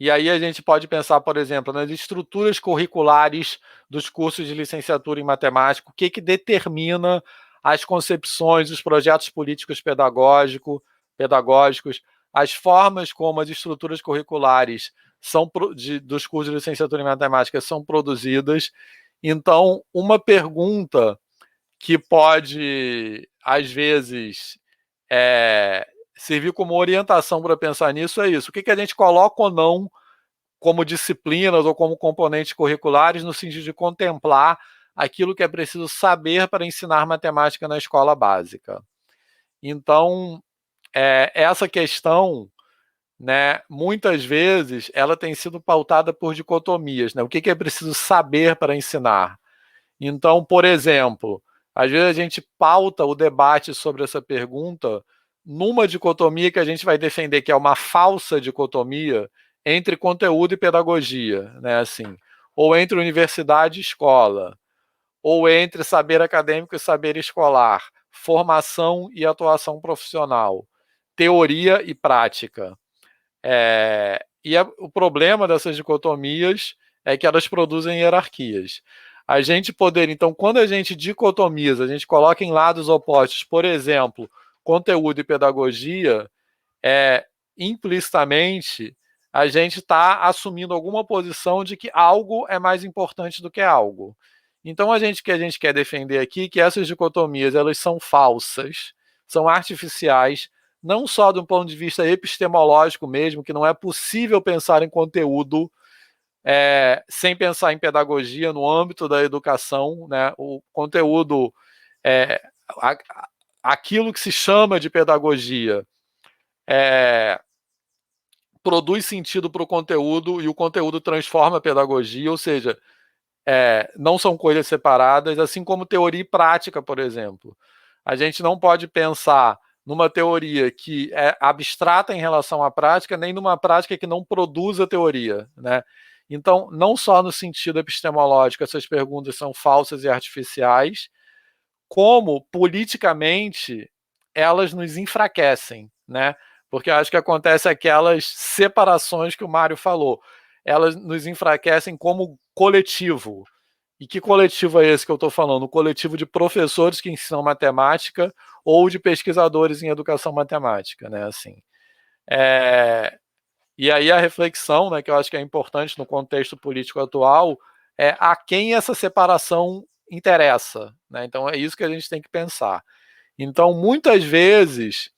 e aí a gente pode pensar, por exemplo, nas estruturas curriculares dos cursos de licenciatura em matemática, o que determina as concepções, os projetos políticos pedagógicos, as formas como as estruturas curriculares dos cursos de licenciatura em matemática são produzidas. Então, uma pergunta que pode, às vezes, servir como orientação para pensar nisso é isso. O que a gente coloca ou não como disciplinas ou como componentes curriculares no sentido de contemplar aquilo que é preciso saber para ensinar matemática na escola básica. Então, essa questão, né, muitas vezes, ela tem sido pautada por dicotomias. Né? O que é preciso saber para ensinar? Então, por exemplo, às vezes a gente pauta o debate sobre essa pergunta numa dicotomia que a gente vai defender, que é uma falsa dicotomia entre conteúdo e pedagogia, né? Assim, ou entre universidade e escola, ou entre saber acadêmico e saber escolar, formação e atuação profissional, teoria e prática. O problema dessas dicotomias é que elas produzem hierarquias. A gente poder, então, quando a gente dicotomiza, a gente coloca em lados opostos, por exemplo, conteúdo e pedagogia, implicitamente a gente está assumindo alguma posição de que algo é mais importante do que algo. Então, a gente quer defender aqui que essas dicotomias elas são falsas, são artificiais, não só de um ponto de vista epistemológico mesmo, que não é possível pensar em conteúdo sem pensar em pedagogia no âmbito da educação, né? O conteúdo, aquilo que se chama de pedagogia, produz sentido para o conteúdo e o conteúdo transforma a pedagogia, ou seja, não são coisas separadas, assim como teoria e prática, por exemplo. A gente não pode pensar numa teoria que é abstrata em relação à prática, nem numa prática que não produza teoria, né? Então, não só no sentido epistemológico essas perguntas são falsas e artificiais, como politicamente elas nos enfraquecem, né? Porque eu acho que acontece aquelas separações que o Mário falou. Elas nos enfraquecem como coletivo. E que coletivo é esse que eu estou falando? O coletivo de professores que ensinam matemática ou de pesquisadores em educação matemática, né? Assim, e aí a reflexão, né, que eu acho que é importante no contexto político atual, é a quem essa separação interessa, né? Então é isso que a gente tem que pensar. Então, muitas vezes,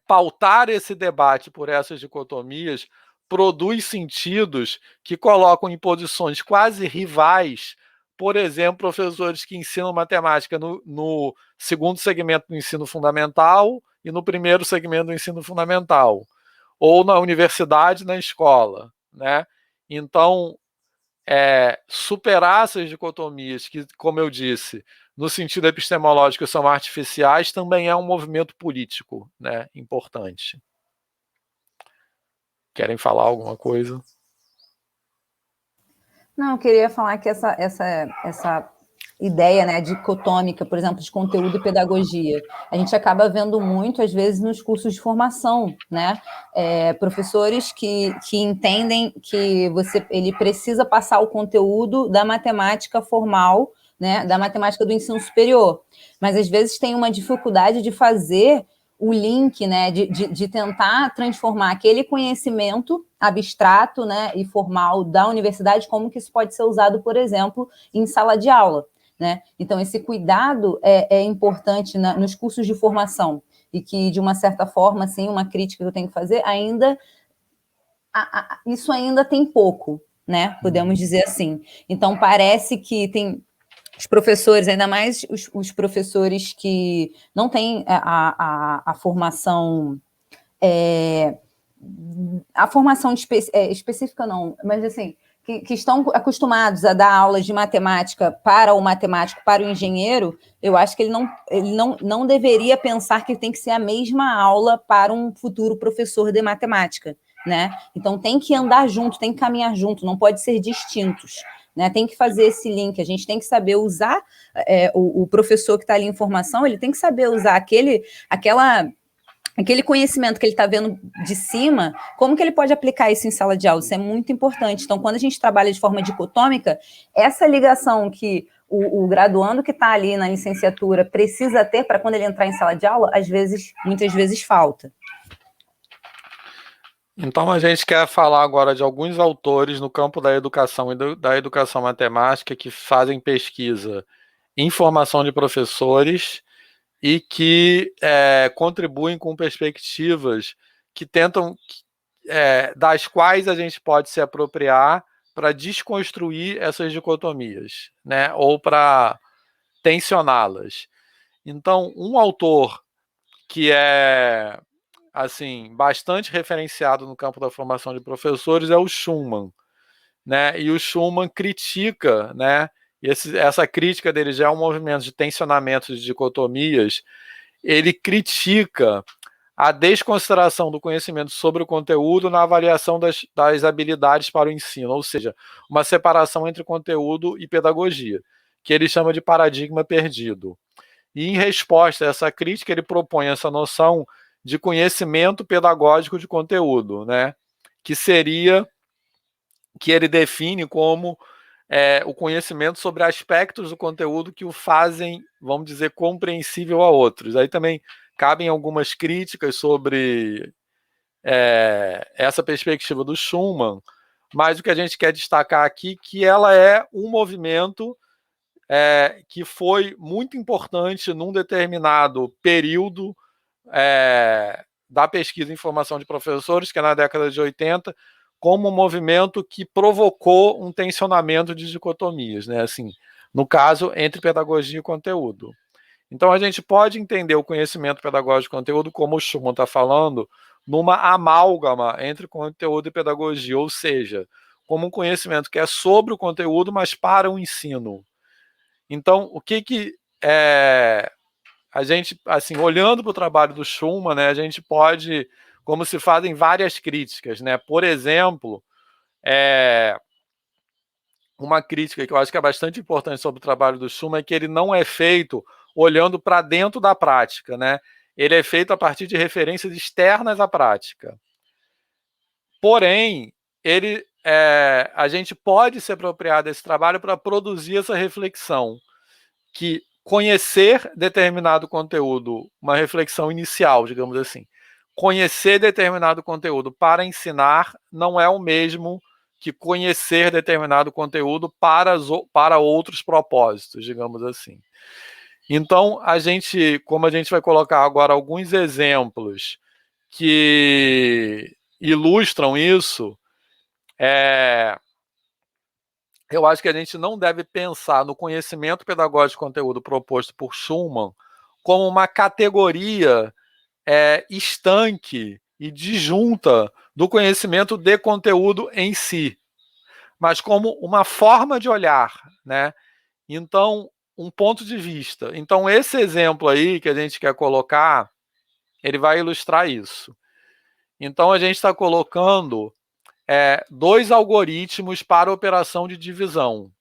pautar esse debate por essas dicotomias produz sentidos que colocam em posições quase rivais, por exemplo, professores que ensinam matemática no segundo segmento do ensino fundamental e no primeiro segmento do ensino fundamental, ou na universidade, na escola, né? Então, superar essas dicotomias que, como eu disse, no sentido epistemológico são artificiais, também é um movimento político, né, importante. Querem falar alguma coisa? Não, eu queria falar que essa ideia, né, dicotômica, por exemplo, de conteúdo e pedagogia, a gente acaba vendo muito, às vezes, nos cursos de formação, né? Professores que entendem que ele precisa passar o conteúdo da matemática formal, né, da matemática do ensino superior, mas às vezes tem uma dificuldade de fazer o link, né, de tentar transformar aquele conhecimento abstrato, né, e formal da universidade, como que isso pode ser usado, por exemplo, em sala de aula, né? Então, esse cuidado é importante nos cursos de formação e que, de uma certa forma, assim, uma crítica que eu tenho que fazer, isso ainda tem pouco, né? Podemos dizer assim. Então, parece que tem os professores, ainda mais os professores que não têm a formação específica não, mas assim, que estão acostumados a dar aulas de matemática para o matemático, para o engenheiro, eu acho que ele não deveria pensar que tem que ser a mesma aula para um futuro professor de matemática, né? Então tem que andar junto, tem que caminhar junto, não pode ser distintos. Né, tem que fazer esse link, a gente tem que saber usar o professor que está ali em formação, ele tem que saber usar aquele conhecimento que ele está vendo de cima, como que ele pode aplicar isso em sala de aula? Isso é muito importante. Então, quando a gente trabalha de forma dicotômica, essa ligação que o graduando que está ali na licenciatura precisa ter para quando ele entrar em sala de aula, muitas vezes falta. Então, a gente quer falar agora de alguns autores no campo da educação e da educação matemática que fazem pesquisa em formação de professores e que contribuem com perspectivas que tentam, das quais a gente pode se apropriar para desconstruir essas dicotomias, né, ou para tensioná-las. Então, um autor que é assim bastante referenciado no campo da formação de professores é o Schumann, né? E o Schumann critica, né? Essa crítica dele já é um movimento de tensionamento de dicotomias. Ele critica a desconsideração do conhecimento sobre o conteúdo na avaliação das habilidades para o ensino, ou seja, uma separação entre conteúdo e pedagogia, que ele chama de paradigma perdido. E, em resposta a essa crítica, ele propõe essa noção de conhecimento pedagógico de conteúdo, né? Que ele define como o conhecimento sobre aspectos do conteúdo que o fazem, vamos dizer, compreensível a outros. Aí também cabem algumas críticas sobre essa perspectiva do Schumann, mas o que a gente quer destacar aqui é que ela é um movimento que foi muito importante num determinado período da pesquisa em formação de professores, que é na década de 80, como um movimento que provocou um tensionamento de dicotomias, né? Assim, no caso, entre pedagogia e conteúdo. Então, a gente pode entender o conhecimento pedagógico e conteúdo, como o Schumann está falando, numa amálgama entre conteúdo e pedagogia, ou seja, como um conhecimento que é sobre o conteúdo, mas para o ensino. Então, o que a gente, assim, olhando para o trabalho do Schumann, né, a gente pode, como se fazem várias críticas, né? Por exemplo, uma crítica que eu acho que é bastante importante sobre o trabalho do Schumann é que ele não é feito olhando para dentro da prática, né? ele é feito a partir de referências externas à prática. Porém, a gente pode se apropriar desse trabalho para produzir essa reflexão, que conhecer determinado conteúdo, uma reflexão inicial, digamos assim, conhecer determinado conteúdo para ensinar não é o mesmo que conhecer determinado conteúdo para outros propósitos, digamos assim. Então, como a gente vai colocar agora alguns exemplos que ilustram isso, eu acho que a gente não deve pensar no conhecimento pedagógico de conteúdo proposto por Schumann como uma categoria estanque e disjunta do conhecimento de conteúdo em si, mas como uma forma de olhar, né? Então, um ponto de vista. Então, esse exemplo aí que a gente quer colocar, ele vai ilustrar isso. Então, a gente está colocando 2 algoritmos para operação de divisão.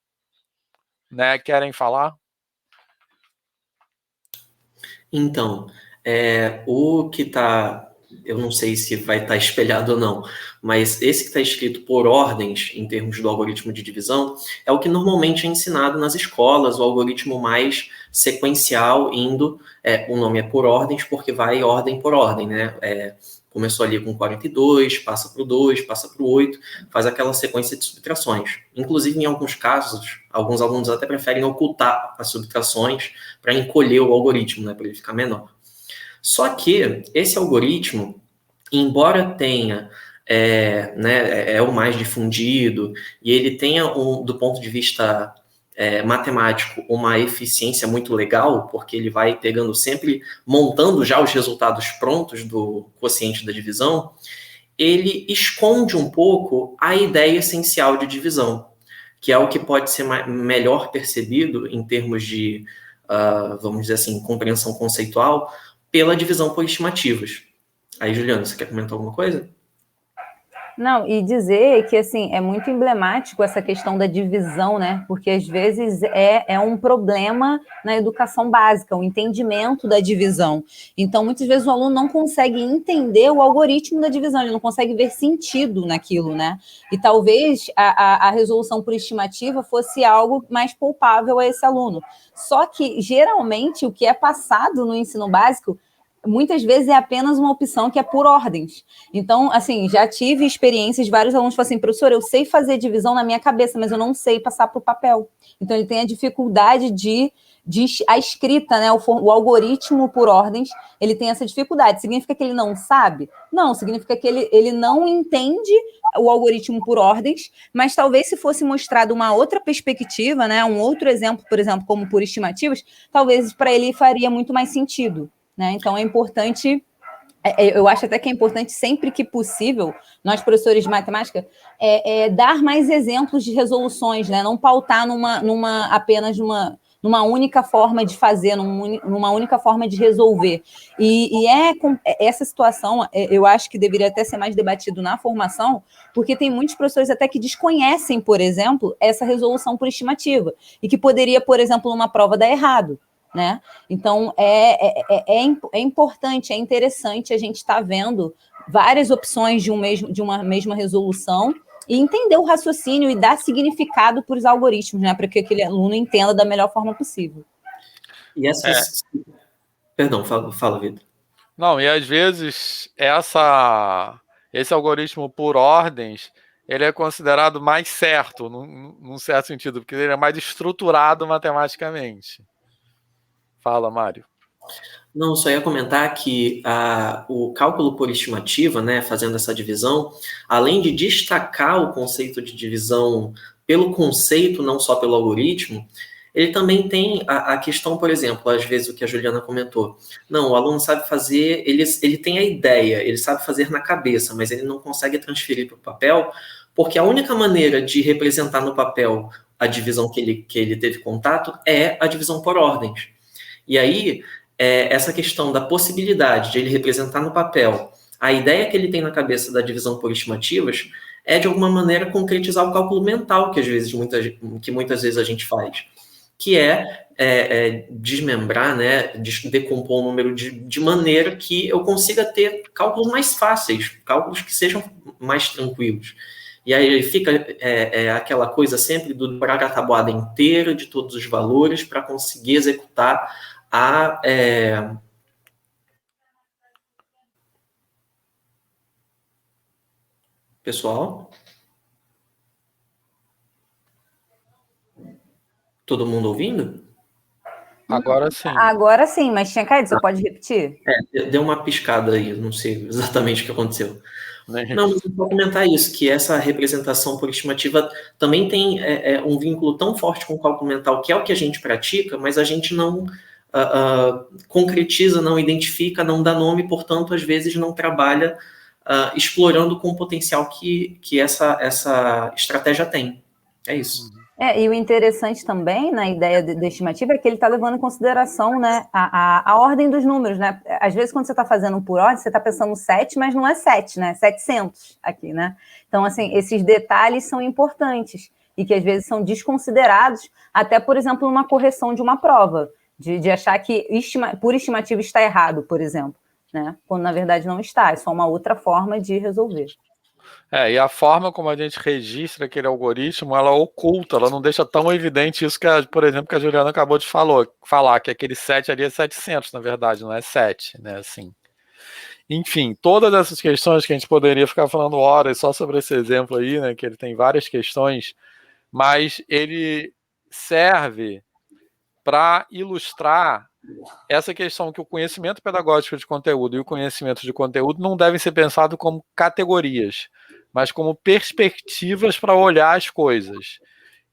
Né? Querem falar? Então, o que está, eu não sei se vai estar espelhado ou não, mas esse que está escrito por ordens, em termos do algoritmo de divisão, é o que normalmente é ensinado nas escolas, o algoritmo mais sequencial, o nome é por ordens, porque vai ordem por ordem, né? Começou ali com 42, passa para o 2, passa para o 8, faz aquela sequência de subtrações. Inclusive, em alguns casos, alguns alunos até preferem ocultar as subtrações para encolher o algoritmo, né, para ele ficar menor. Só que esse algoritmo, embora tenha, é o mais difundido, e ele tenha, do ponto de vista matemático, uma eficiência muito legal, porque ele vai pegando sempre, montando já os resultados prontos do quociente da divisão, ele esconde um pouco a ideia essencial de divisão, que é o que pode ser melhor percebido em termos de, vamos dizer assim, compreensão conceitual, pela divisão por estimativas. Aí, Juliana, você quer comentar alguma coisa? Não, e dizer que, assim, é muito emblemático essa questão da divisão, né? Porque, às vezes, é um problema na educação básica, o entendimento da divisão. Então, muitas vezes, o aluno não consegue entender o algoritmo da divisão, ele não consegue ver sentido naquilo, né? E talvez a resolução por estimativa fosse algo mais palpável a esse aluno. Só que, geralmente, o que é passado no ensino básico muitas vezes é apenas uma opção que é por ordens. Então, assim, já tive experiências de vários alunos que falam assim, professor, eu sei fazer divisão na minha cabeça, mas eu não sei passar para o papel. Então, ele tem a dificuldade a escrita, né, o algoritmo por ordens, ele tem essa dificuldade. Significa que ele não sabe? Não, significa que ele não entende o algoritmo por ordens, mas talvez se fosse mostrado uma outra perspectiva, né, um outro exemplo, por exemplo, como por estimativas, talvez para ele faria muito mais sentido. Né? Então, é importante, eu acho até que é importante, sempre que possível, nós, professores de matemática, dar mais exemplos de resoluções, né? Não pautar apenas numa única forma de fazer, numa única forma de resolver. Essa situação, eu acho que deveria até ser mais debatido na formação, porque tem muitos professores até que desconhecem, por exemplo, essa resolução por estimativa, e que poderia, por exemplo, numa prova dar errado. Né? Então, é importante, é interessante a gente estar vendo várias opções de uma mesma resolução e entender o raciocínio e dar significado para os algoritmos, né? Para que aquele aluno entenda da melhor forma possível. E essas... Perdão, fala, Vitor. Não, e às vezes esse algoritmo por ordens, ele é considerado mais certo, num certo sentido, porque ele é mais estruturado matematicamente. Fala, Mário. Não, só ia comentar que o cálculo por estimativa, né, fazendo essa divisão, além de destacar o conceito de divisão pelo conceito, não só pelo algoritmo, ele também tem a questão, por exemplo, às vezes o que a Juliana comentou. Não, o aluno sabe fazer, ele tem a ideia, ele sabe fazer na cabeça, mas ele não consegue transferir para o papel, porque a única maneira de representar no papel a divisão que ele teve contato é a divisão por ordens. E aí, essa questão da possibilidade de ele representar no papel a ideia que ele tem na cabeça da divisão por estimativas é, de alguma maneira, concretizar o cálculo mental que muitas vezes a gente faz, que é desmembrar, né, decompor o número de maneira que eu consiga ter cálculos mais fáceis, cálculos que sejam mais tranquilos. E aí fica aquela coisa sempre do dobrar a tabuada inteira de todos os valores para conseguir executar a... Pessoal? Todo mundo ouvindo? Agora sim. Agora sim, mas tinha caído, você pode repetir? Deu uma piscada aí, eu não sei exatamente o que aconteceu. Não, mas eu vou comentar isso, que essa representação por estimativa também tem um vínculo tão forte com o cálculo mental, que é o que a gente pratica, mas a gente não concretiza, não identifica, não dá nome, portanto, às vezes não trabalha explorando com o potencial que essa estratégia tem. É isso. E o interessante também na ideia da estimativa é que ele está levando em consideração, né, a ordem dos números, né? Às vezes, quando você está fazendo por ordem, você está pensando 7, mas não é 7, né? 700 aqui, né? Então, assim, esses detalhes são importantes e que às vezes são desconsiderados, até, por exemplo, numa correção de uma prova, de achar que por estimativa está errado, por exemplo, né? Quando na verdade não está, é só uma outra forma de resolver. E a forma como a gente registra aquele algoritmo, ela oculta, ela não deixa tão evidente isso que, por exemplo, que a Juliana acabou de falar, que aquele 7 ali é 700, na verdade, não é 7, né, assim. Enfim, todas essas questões que a gente poderia ficar falando horas só sobre esse exemplo aí, né, que ele tem várias questões, mas ele serve para ilustrar essa questão que o conhecimento pedagógico de conteúdo e o conhecimento de conteúdo não devem ser pensados como categorias, mas como perspectivas para olhar as coisas.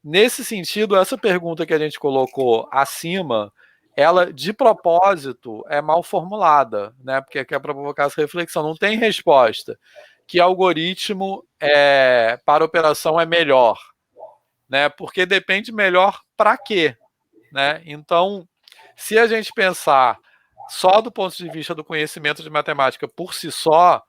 Nesse sentido, essa pergunta que a gente colocou acima, ela, de propósito, é mal formulada, né? Porque é para provocar essa reflexão. Não tem resposta. Que algoritmo para operação é melhor? Né? Porque depende melhor para quê? Né? Então, se a gente pensar só do ponto de vista do conhecimento de matemática por si só,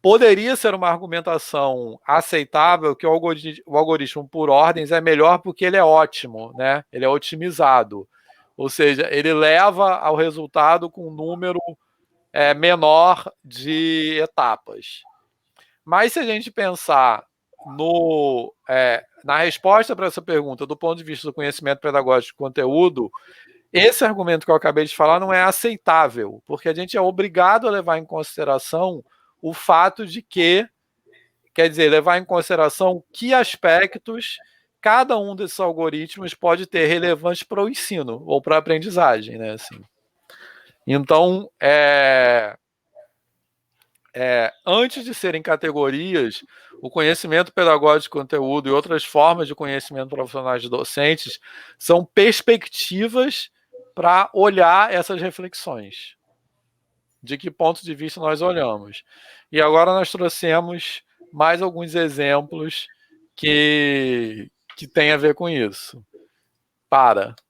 poderia ser uma argumentação aceitável que o algoritmo por ordens é melhor porque ele é ótimo, né? Ele é otimizado. Ou seja, ele leva ao resultado com um número menor de etapas. Mas se a gente pensar na resposta para essa pergunta do ponto de vista do conhecimento pedagógico de conteúdo, esse argumento que eu acabei de falar não é aceitável, porque a gente é obrigado a levar em consideração o fato de que, quer dizer, levar em consideração que aspectos cada um desses algoritmos pode ter relevante para o ensino ou para a aprendizagem, né? Assim. Então, antes de serem categorias, o conhecimento pedagógico de conteúdo e outras formas de conhecimento profissionais de docentes são perspectivas para olhar essas reflexões. De que ponto de vista nós olhamos. E agora nós trouxemos mais alguns exemplos que tem a ver com isso.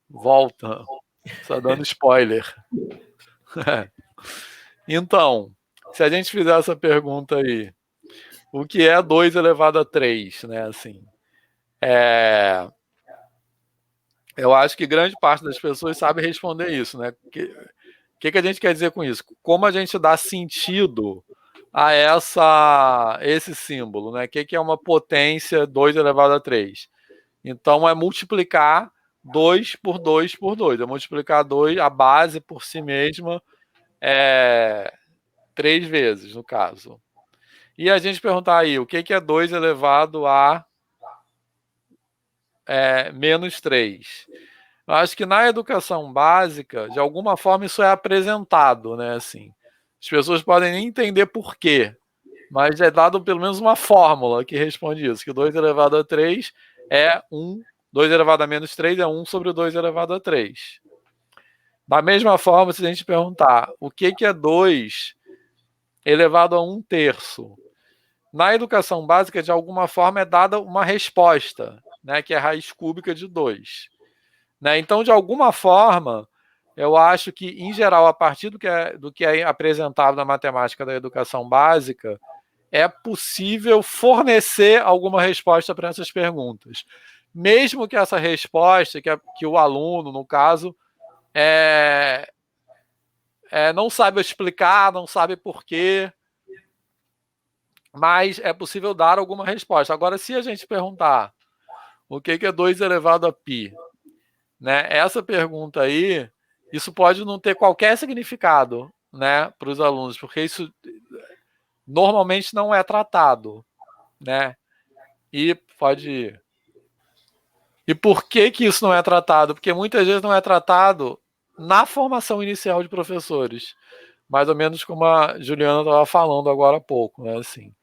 Volta. Está dando spoiler. Então, se a gente fizer essa pergunta aí, o que é 2 elevado a 3, né? Assim, eu acho que grande parte das pessoas sabe responder isso, né? O que a gente quer dizer com isso? Como a gente dá sentido a esse símbolo, né? O que é uma potência 2 elevado a 3? Então, é multiplicar 2 por 2 por 2. É multiplicar a base por si mesma 3 vezes, no caso. E a gente perguntar aí, o que é 2 elevado a menos 3? Eu acho que na educação básica, de alguma forma, isso é apresentado, né? Assim, as pessoas podem nem entender por quê, mas é dado pelo menos uma fórmula que responde isso, que 2 elevado a 3 é 1, 2 elevado a menos 3 é 1 sobre o 2 elevado a 3. Da mesma forma, se a gente perguntar o que é 2 elevado a 1/3, na educação básica, de alguma forma, é dada uma resposta, né? Que é a raiz cúbica de 2. Né? Então, de alguma forma, eu acho que, em geral, a partir do que é apresentado na matemática da educação básica, é possível fornecer alguma resposta para essas perguntas. mesmo que essa resposta, que o aluno, no caso, não sabe explicar, não sabe por quê, mas é possível dar alguma resposta. Agora, se a gente perguntar o que é 2 elevado a π, né, essa pergunta aí, isso pode não ter qualquer significado, né, para os alunos, porque isso normalmente não é tratado, né? E pode ir. E por que isso não é tratado? Porque muitas vezes não é tratado na formação inicial de professores, mais ou menos como a Juliana estava falando agora há pouco, né? Assim.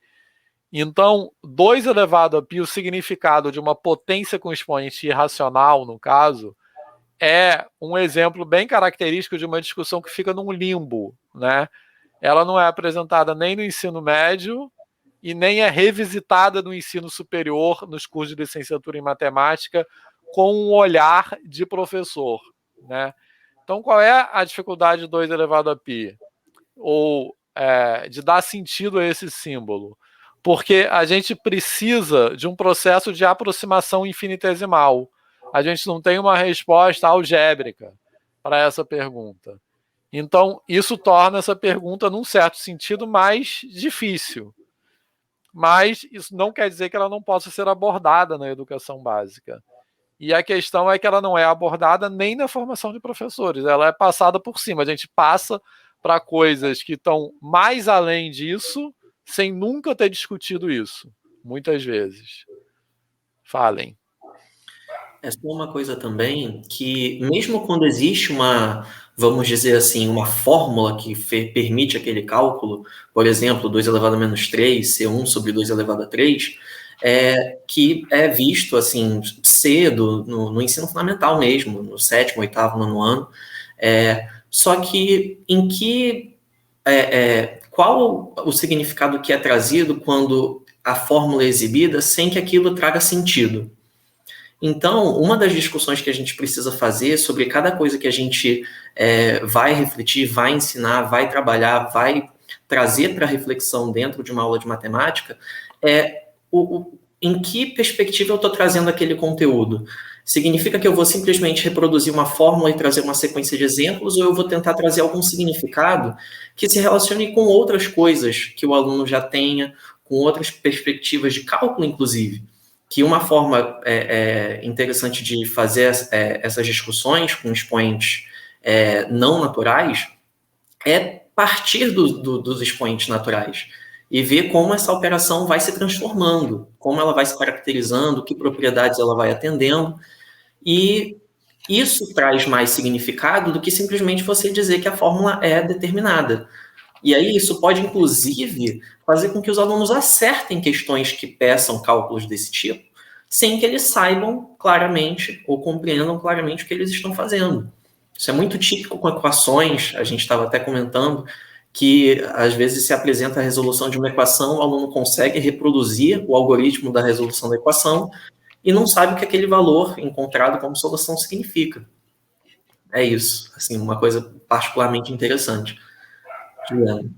Então, 2 elevado a π, o significado de uma potência com expoente irracional, no caso, é um exemplo bem característico de uma discussão que fica num limbo, né? Ela não é apresentada nem no ensino médio e nem é revisitada no ensino superior, nos cursos de licenciatura em matemática, com um olhar de professor, né? Então, qual é a dificuldade de 2 elevado a π? Ou de dar sentido a esse símbolo? Porque a gente precisa de um processo de aproximação infinitesimal. A gente não tem uma resposta algébrica para essa pergunta. Então, isso torna essa pergunta, num certo sentido, mais difícil. Mas isso não quer dizer que ela não possa ser abordada na educação básica. E a questão é que ela não é abordada nem na formação de professores, ela é passada por cima. A gente passa para coisas que estão mais além disso, sem nunca ter discutido isso, muitas vezes. Falem. É só uma coisa também que, mesmo quando existe uma, vamos dizer assim, uma fórmula que permite aquele cálculo, por exemplo, 2 elevado a menos 3, C1 sobre 2 elevado a 3, que é visto assim cedo no ensino fundamental mesmo, no 7º, 8º, 9º ano, só que qual o significado que é trazido quando a fórmula é exibida sem que aquilo traga sentido? Então, uma das discussões que a gente precisa fazer sobre cada coisa que a gente vai refletir, vai ensinar, vai trabalhar, vai trazer para reflexão dentro de uma aula de matemática é em que perspectiva eu estou trazendo aquele conteúdo. Significa que eu vou simplesmente reproduzir uma fórmula e trazer uma sequência de exemplos, ou eu vou tentar trazer algum significado que se relacione com outras coisas que o aluno já tenha, com outras perspectivas de cálculo, inclusive? Que uma forma interessante de fazer essas discussões com expoentes não naturais é partir dos expoentes naturais e ver como essa operação vai se transformando, como ela vai se caracterizando, que propriedades ela vai atendendo, e isso traz mais significado do que simplesmente você dizer que a fórmula é determinada. E aí isso pode, inclusive, fazer com que os alunos acertem questões que peçam cálculos desse tipo, sem que eles saibam claramente ou compreendam claramente o que eles estão fazendo. Isso é muito típico com equações, a gente estava até comentando, que às vezes se apresenta a resolução de uma equação, o aluno consegue reproduzir o algoritmo da resolução da equação e não sabe o que aquele valor encontrado como solução significa. É isso, assim, uma coisa particularmente interessante. Juliana.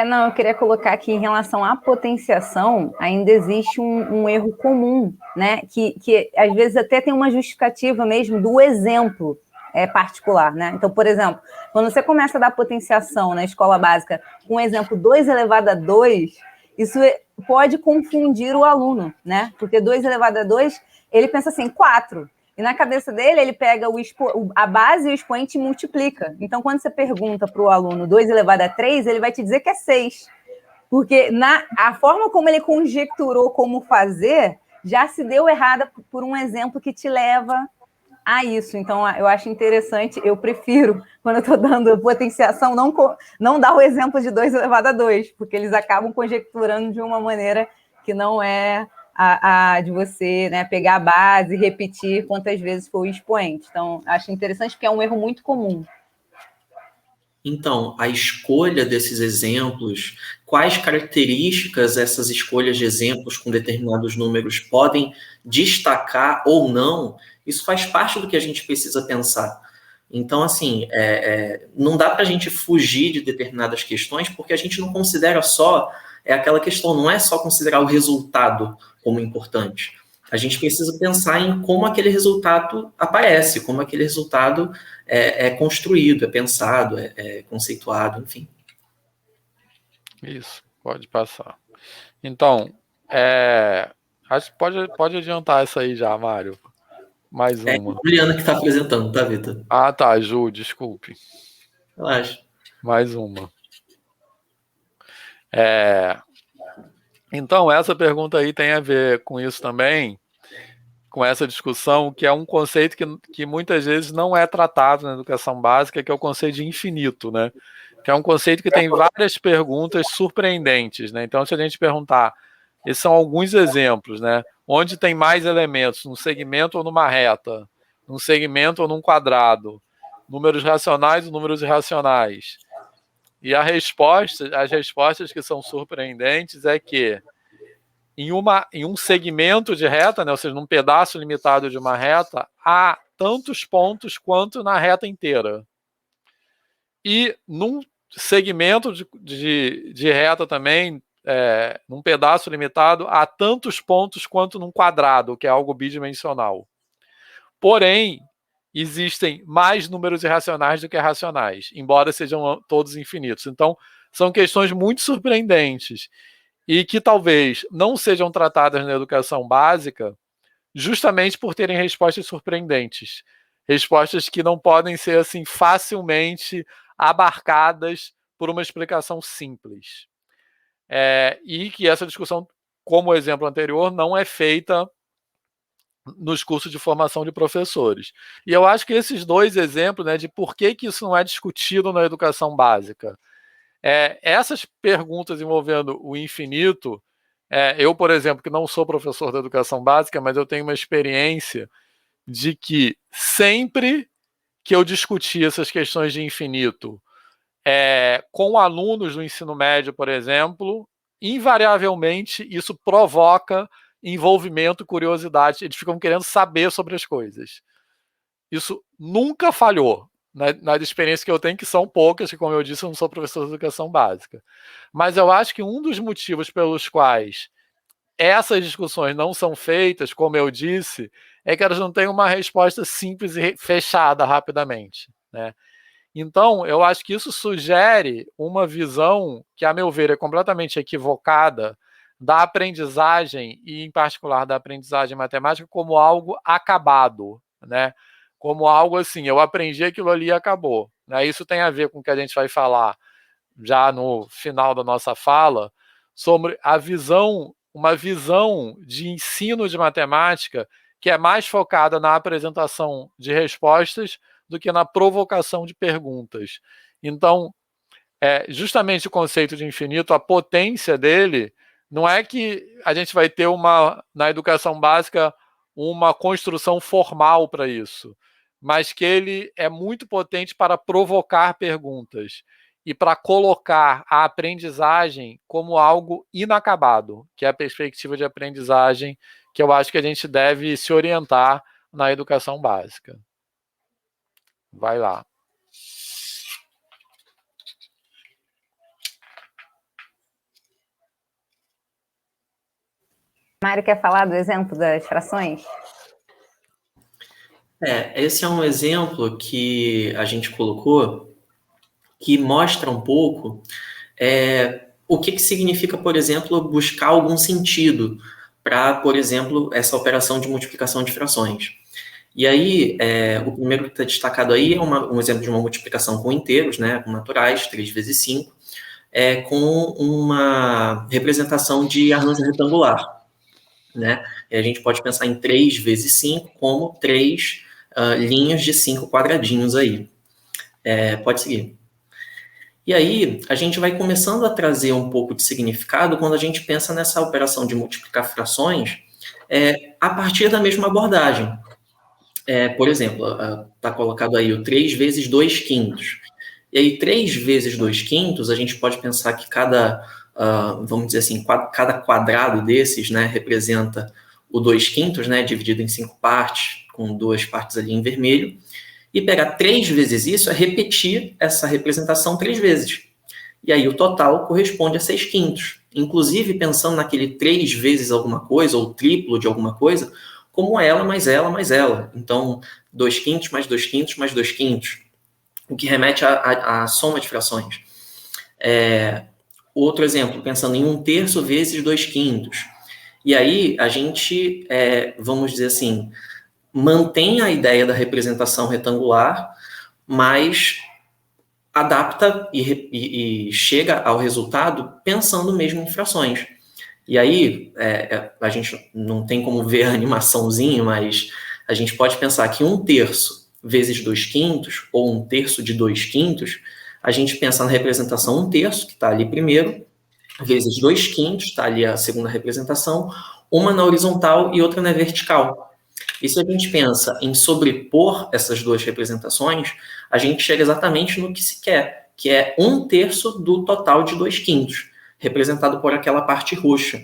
Não, eu queria colocar aqui em relação à potenciação, ainda existe um erro comum, né? Que às vezes até tem uma justificativa mesmo do exemplo particular, né? Então, por exemplo, quando você começa a dar potenciação na escola básica com o exemplo 2 elevado a 2, isso pode confundir o aluno, né? Porque 2 elevado a 2, ele pensa assim, 4. E na cabeça dele, ele pega a base e o expoente e multiplica. Então, quando você pergunta para o aluno 2 elevado a 3, ele vai te dizer que é 6. Porque a forma como ele conjecturou como fazer já se deu errada por um exemplo que te leva a isso. Então, eu acho interessante, eu prefiro, quando eu estou dando potenciação, não dar o exemplo de 2 elevado a 2, porque eles acabam conjecturando de uma maneira que não é de você, né, pegar a base e repetir quantas vezes for o expoente. Então, acho interessante porque é um erro muito comum. Então, a escolha desses exemplos, quais características essas escolhas de exemplos com determinados números podem destacar ou não, isso faz parte do que a gente precisa pensar. Então, assim, não dá para a gente fugir de determinadas questões, porque a gente não considera só aquela questão, não é só considerar o resultado como importante. a gente precisa pensar em como aquele resultado aparece, como aquele resultado é construído, é pensado, é conceituado, enfim. Isso, pode passar. Então, acho que pode adiantar essa aí já, Mário. Mais uma. É a Juliana que está apresentando, tá, Vitor? Ah, tá, Ju, desculpe. Relaxa. Mais uma. Então, essa pergunta aí tem a ver com isso também, com essa discussão, que é um conceito que muitas vezes não é tratado na educação básica, que é o conceito de infinito, né? Que é um conceito que tem várias perguntas surpreendentes, né? Então, se a gente perguntar, esses são alguns exemplos, né? Onde tem mais elementos, num segmento ou numa reta, num segmento ou num quadrado, números racionais ou números irracionais. E as respostas que são surpreendentes é que em um segmento de reta, né, ou seja, num pedaço limitado de uma reta, há tantos pontos quanto na reta inteira. E num segmento de reta também, num pedaço limitado, há tantos pontos quanto num quadrado, que é algo bidimensional. Porém, existem mais números irracionais do que racionais, embora sejam todos infinitos. Então, são questões muito surpreendentes e que talvez não sejam tratadas na educação básica justamente por terem respostas surpreendentes. Respostas que não podem ser assim facilmente abarcadas por uma explicação simples. E que essa discussão, como o exemplo anterior, não é feita nos cursos de formação de professores. E eu acho que esses dois exemplos, né, de por que isso não é discutido na educação básica, essas perguntas envolvendo o infinito, eu, por exemplo, que não sou professor da educação básica, mas eu tenho uma experiência de que sempre que eu discuti essas questões de infinito com alunos do ensino médio, por exemplo, invariavelmente isso provoca envolvimento, curiosidade. Eles ficam querendo saber sobre as coisas. Isso nunca falhou. Nas experiências que eu tenho, que são poucas, que, como eu disse, eu não sou professor de educação básica. Mas eu acho que um dos motivos pelos quais essas discussões não são feitas, como eu disse, é que elas não têm uma resposta simples e fechada rapidamente, né? Então, eu acho que isso sugere uma visão que, a meu ver, é completamente equivocada da aprendizagem, e em particular da aprendizagem matemática, como algo acabado, né? Como algo assim, eu aprendi aquilo ali e acabou. Né? Isso tem a ver com o que a gente vai falar já no final da nossa fala, sobre uma visão de ensino de matemática que é mais focada na apresentação de respostas do que na provocação de perguntas. Então, justamente o conceito de infinito, a potência dele, não é que a gente vai ter na educação básica uma construção formal para isso, mas que ele é muito potente para provocar perguntas e para colocar a aprendizagem como algo inacabado, que é a perspectiva de aprendizagem que eu acho que a gente deve se orientar na educação básica. Vai lá. Mário, quer falar do exemplo das frações? Esse é um exemplo que a gente colocou que mostra um pouco o que significa, por exemplo, buscar algum sentido para, por exemplo, essa operação de multiplicação de frações. E aí, o primeiro que está destacado aí é um exemplo de uma multiplicação com inteiros, né, com naturais, 3 vezes 5, com uma representação de arranjo retangular. Né? E a gente pode pensar em 3 vezes 5 como 3 linhas de 5 quadradinhos aí. Pode seguir. E aí, a gente vai começando a trazer um pouco de significado quando a gente pensa nessa operação de multiplicar frações a partir da mesma abordagem. Por exemplo, está colocado aí o 3 vezes 2 quintos. E aí, 3 vezes 2 quintos, a gente pode pensar que vamos dizer assim, cada quadrado desses, né, representa o 2 quintos, né, dividido em 5 partes, com 2 partes ali em vermelho. E pegar 3 vezes isso é repetir essa representação 3 vezes. E aí o total corresponde a 6 quintos. inclusive pensando naquele 3 vezes alguma coisa, ou triplo de alguma coisa, como ela, mais ela, mais ela. Então, 2/5 mais 2/5 mais 2/5, o que remete à soma de frações. Outro exemplo, pensando em 1/3 vezes 2/5. E aí, a gente, vamos dizer assim, mantém a ideia da representação retangular, mas adapta e chega ao resultado pensando mesmo em frações. E aí, a gente não tem como ver a animaçãozinha, mas a gente pode pensar que 1/3 vezes 2/5, ou 1/3 de 2/5, a gente pensa na representação 1/3, que está ali primeiro, vezes 2/5, está ali a segunda representação, uma na horizontal e outra na vertical. E se a gente pensa em sobrepor essas duas representações, a gente chega exatamente no que se quer, que é 1/3 do total de 2/5, representado por aquela parte roxa.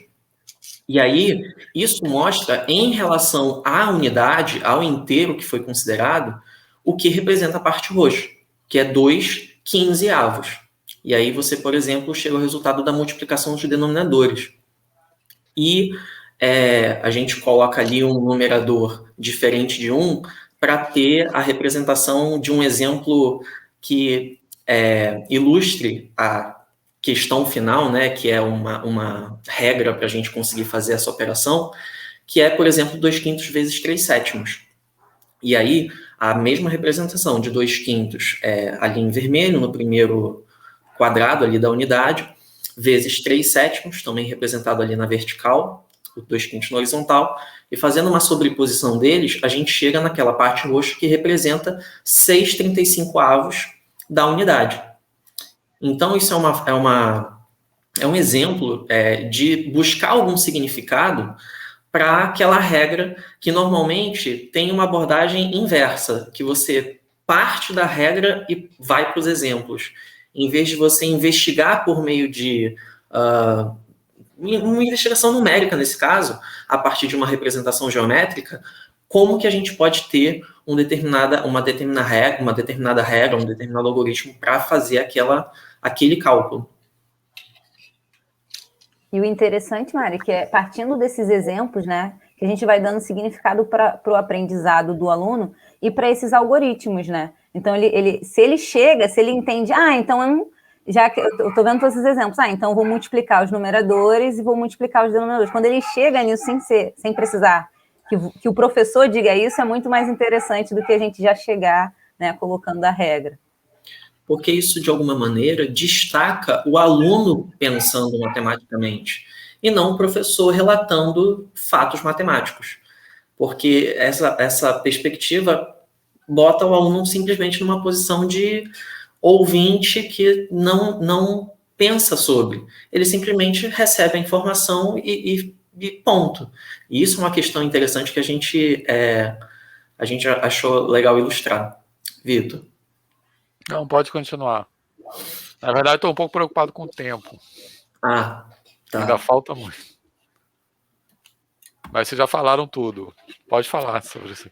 E aí, isso mostra, em relação à unidade, ao inteiro que foi considerado, o que representa a parte roxa, que é 2/15. E aí você, por exemplo, chega ao resultado da multiplicação dos denominadores. E a gente coloca ali um numerador diferente de 1 para ter a representação de um exemplo que ilustre a questão final, né, que é uma regra para a gente conseguir fazer essa operação, que é, por exemplo, 2/5 vezes 3/7. E aí, a mesma representação de 2/5 ali em vermelho, no primeiro quadrado ali da unidade, vezes 3/7, também representado ali na vertical, o 2/5 na horizontal, e fazendo uma sobreposição deles, a gente chega naquela parte roxa que representa 6/35 da unidade. Então, isso é um exemplo de buscar algum significado para aquela regra que normalmente tem uma abordagem inversa, que você parte da regra e vai para os exemplos. Em vez de você investigar por meio de uma investigação numérica, nesse caso, a partir de uma representação geométrica, como que a gente pode ter uma determinada regra, um determinado algoritmo para fazer aquele cálculo. E o interessante, Mari, que partindo desses exemplos, né, que a gente vai dando significado para o aprendizado do aluno e para esses algoritmos, né? Então, se ele entende, então já que eu estou vendo todos esses exemplos, então eu vou multiplicar os numeradores e vou multiplicar os denominadores. Quando ele chega nisso sem precisar que o professor diga isso, é muito mais interessante do que a gente já chegar, né, colocando a regra. Porque isso, de alguma maneira, destaca o aluno pensando matematicamente, e não o professor relatando fatos matemáticos. Porque essa perspectiva bota o aluno simplesmente numa posição de ouvinte que não pensa sobre. Ele simplesmente recebe a informação e ponto. E isso é uma questão interessante que a gente achou legal ilustrar. Vitor? Não, pode continuar. Na verdade, estou um pouco preocupado com o tempo. Tá. Ainda falta muito. Mas vocês já falaram tudo. Pode falar sobre isso.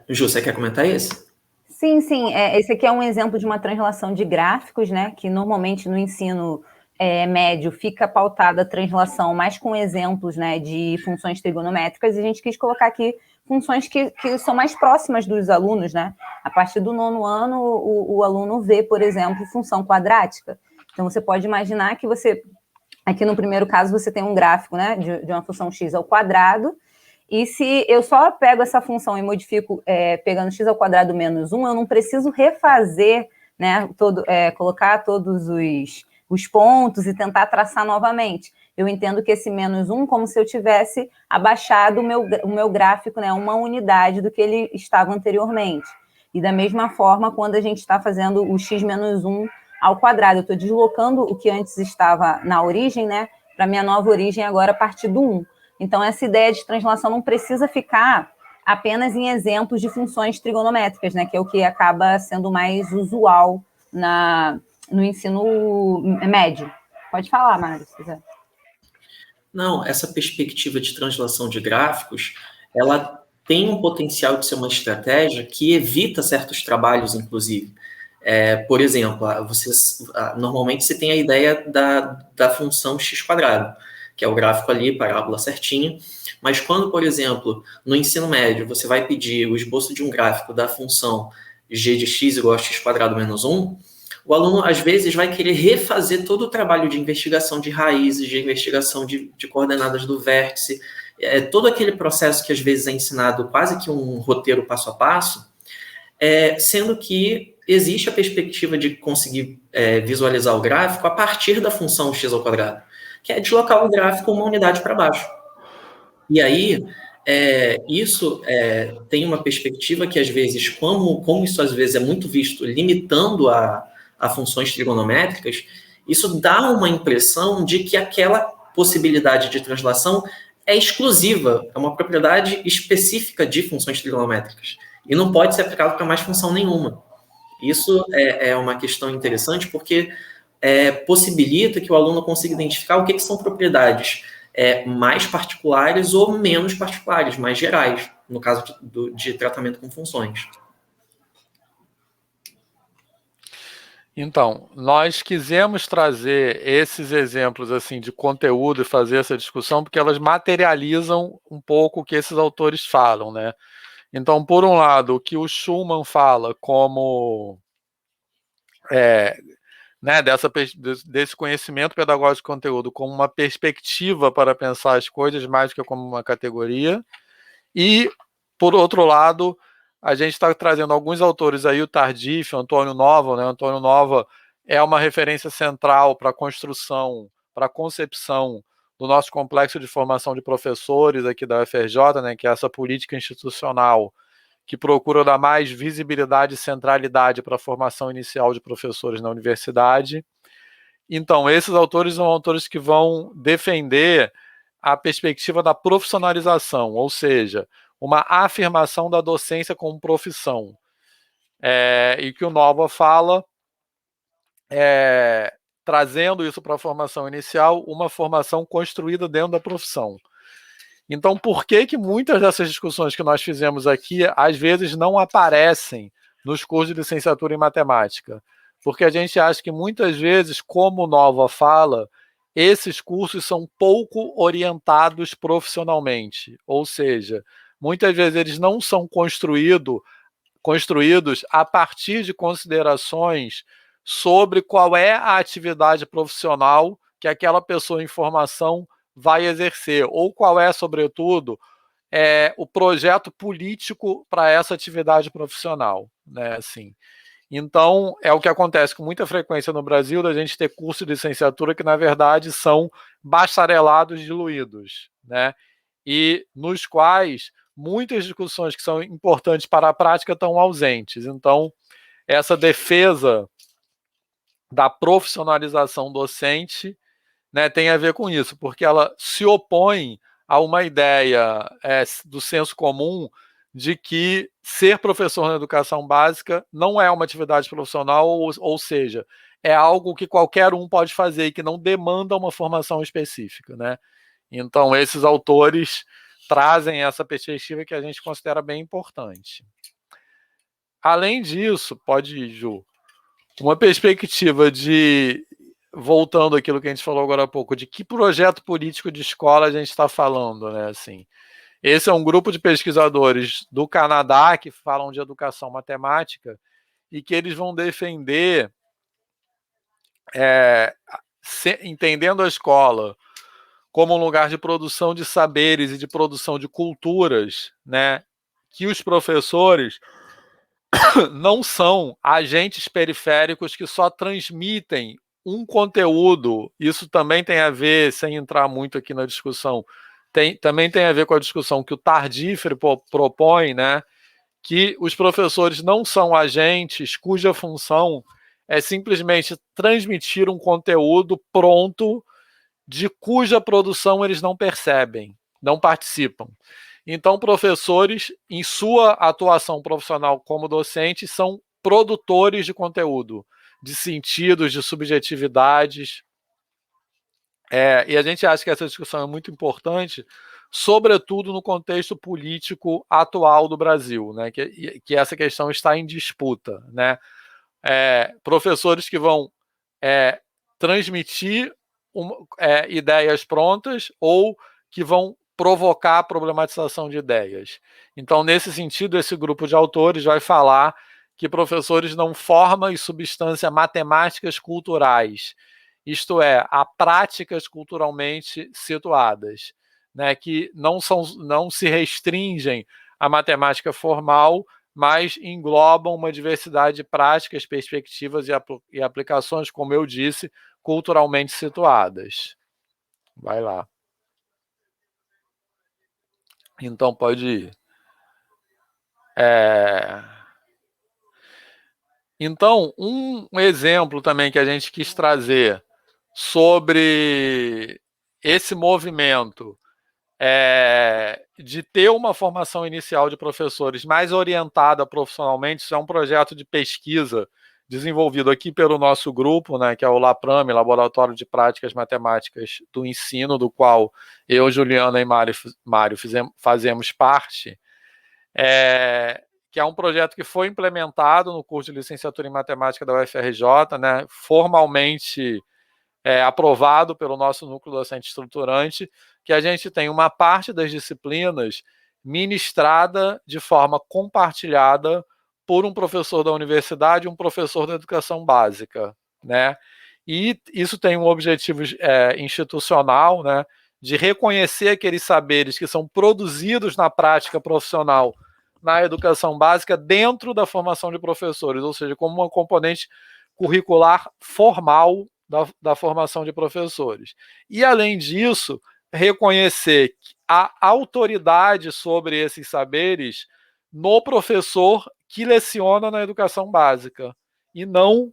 Ju, você quer comentar isso? Sim. Esse aqui é um exemplo de uma translação de gráficos, né? Que normalmente no ensino médio fica pautada a translação mais com exemplos, né, de funções trigonométricas, e a gente quis colocar aqui funções que são mais próximas dos alunos, né? A partir do 9º ano, o aluno vê, por exemplo, função quadrática. Então, você pode imaginar que aqui no primeiro caso, você tem um gráfico, né, de uma função x ao quadrado, e se eu só pego essa função e modifico pegando x ao quadrado menos 1, eu não preciso refazer, né, colocar todos os pontos e tentar traçar novamente. Eu entendo que esse menos 1 como se eu tivesse abaixado o meu gráfico, né, uma unidade do que ele estava anteriormente. E da mesma forma, quando a gente está fazendo o x menos 1 ao quadrado, eu estou deslocando o que antes estava na origem, né, para a minha nova origem agora a partir do 1. Então, essa ideia de translação não precisa ficar apenas em exemplos de funções trigonométricas, né, que é o que acaba sendo mais usual no ensino médio. Pode falar, Mário, se quiser. Não, essa perspectiva de translação de gráficos, ela tem um potencial de ser uma estratégia que evita certos trabalhos, inclusive. Por exemplo, normalmente você tem a ideia da função x², que é o gráfico ali, parábola certinho, mas quando, por exemplo, no ensino médio, você vai pedir o esboço de um gráfico da função g de x igual a x² menos 1, o aluno, às vezes, vai querer refazer todo o trabalho de investigação de raízes, de investigação de coordenadas do vértice, todo aquele processo que, às vezes, é ensinado quase que um roteiro passo a passo, sendo que existe a perspectiva de conseguir visualizar o gráfico a partir da função x², que é deslocar o gráfico uma unidade para baixo. E aí, isso tem uma perspectiva que, às vezes, como isso às vezes é muito visto limitando a funções trigonométricas, isso dá uma impressão de que aquela possibilidade de translação é exclusiva, é uma propriedade específica de funções trigonométricas, e não pode ser aplicado para mais função nenhuma. Isso é uma questão interessante, porque possibilita que o aluno consiga identificar o que são propriedades mais particulares ou menos particulares, mais gerais, no caso de tratamento com funções. Então, nós quisemos trazer esses exemplos assim de conteúdo e fazer essa discussão porque elas materializam um pouco o que esses autores falam, né? Então, por um lado, o que o Schumann fala como né, desse conhecimento pedagógico de conteúdo como uma perspectiva para pensar as coisas mais do que como uma categoria, e, por outro lado, a gente está trazendo alguns autores aí, o Tardif, o Antônio Nova, né? Antônio Nova é uma referência central para a construção, para a concepção do nosso complexo de formação de professores aqui da UFRJ, né? Que é essa política institucional que procura dar mais visibilidade e centralidade para a formação inicial de professores na universidade. Então, esses autores são autores que vão defender a perspectiva da profissionalização, ou seja, uma afirmação da docência como profissão. E que o Nova fala, trazendo isso para a formação inicial, uma formação construída dentro da profissão. Então, por que muitas dessas discussões que nós fizemos aqui, às vezes, não aparecem nos cursos de licenciatura em matemática? Porque a gente acha que, muitas vezes, como o Nova fala, esses cursos são pouco orientados profissionalmente. Ou seja, muitas vezes eles não são construídos a partir de considerações sobre qual é a atividade profissional que aquela pessoa em formação vai exercer, ou qual é, sobretudo, o projeto político para essa atividade profissional, né? Assim. Então, é o que acontece com muita frequência no Brasil, da gente ter cursos de licenciatura que, na verdade, são bacharelados diluídos, né? E nos quais muitas discussões que são importantes para a prática estão ausentes. Então, essa defesa da profissionalização docente, né, tem a ver com isso, porque ela se opõe a uma ideia do senso comum de que ser professor na educação básica não é uma atividade profissional, ou seja, é algo que qualquer um pode fazer e que não demanda uma formação específica, né? Então, esses autores trazem essa perspectiva que a gente considera bem importante. Além disso, pode ir, Ju, uma perspectiva de, voltando àquilo que a gente falou agora há pouco, de que projeto político de escola a gente está falando, né? Assim, esse é um grupo de pesquisadores do Canadá que falam de educação matemática e que eles vão defender, entendendo a escola como um lugar de produção de saberes e de produção de culturas, né? Que os professores não são agentes periféricos que só transmitem um conteúdo. Isso também tem a ver, sem entrar muito aqui na discussão, também tem a ver com a discussão que o Tardif propõe, né? Que os professores não são agentes cuja função é simplesmente transmitir um conteúdo pronto de cuja produção eles não percebem, não participam. Então, professores, em sua atuação profissional como docentes, são produtores de conteúdo, de sentidos, de subjetividades. E a gente acha que essa discussão é muito importante, sobretudo no contexto político atual do Brasil, né? Que essa questão está em disputa, né? professores que vão transmitir ideias prontas ou que vão provocar a problematização de ideias. Então, nesse sentido, esse grupo de autores vai falar que professores não formam em substância matemáticas culturais, isto é, a práticas culturalmente situadas, né, que não se restringem à matemática formal, mas englobam uma diversidade de práticas, perspectivas e aplicações, como eu disse, culturalmente situadas. Vai lá. Então, pode ir. Então, um exemplo também que a gente quis trazer sobre esse movimento de ter uma formação inicial de professores mais orientada profissionalmente. Isso é um projeto de pesquisa desenvolvido aqui pelo nosso grupo, né, que é o LAPRAME, Laboratório de Práticas Matemáticas do Ensino, do qual eu, Juliana e Mário fazemos parte, que é um projeto que foi implementado no curso de licenciatura em matemática da UFRJ, né, formalmente aprovado pelo nosso núcleo docente estruturante, que a gente tem uma parte das disciplinas ministrada de forma compartilhada por um professor da universidade e um professor da educação básica, né? E isso tem um objetivo institucional, né, de reconhecer aqueles saberes que são produzidos na prática profissional na educação básica dentro da formação de professores, ou seja, como uma componente curricular formal da formação de professores. E, além disso, reconhecer a autoridade sobre esses saberes no professor que leciona na educação básica, e não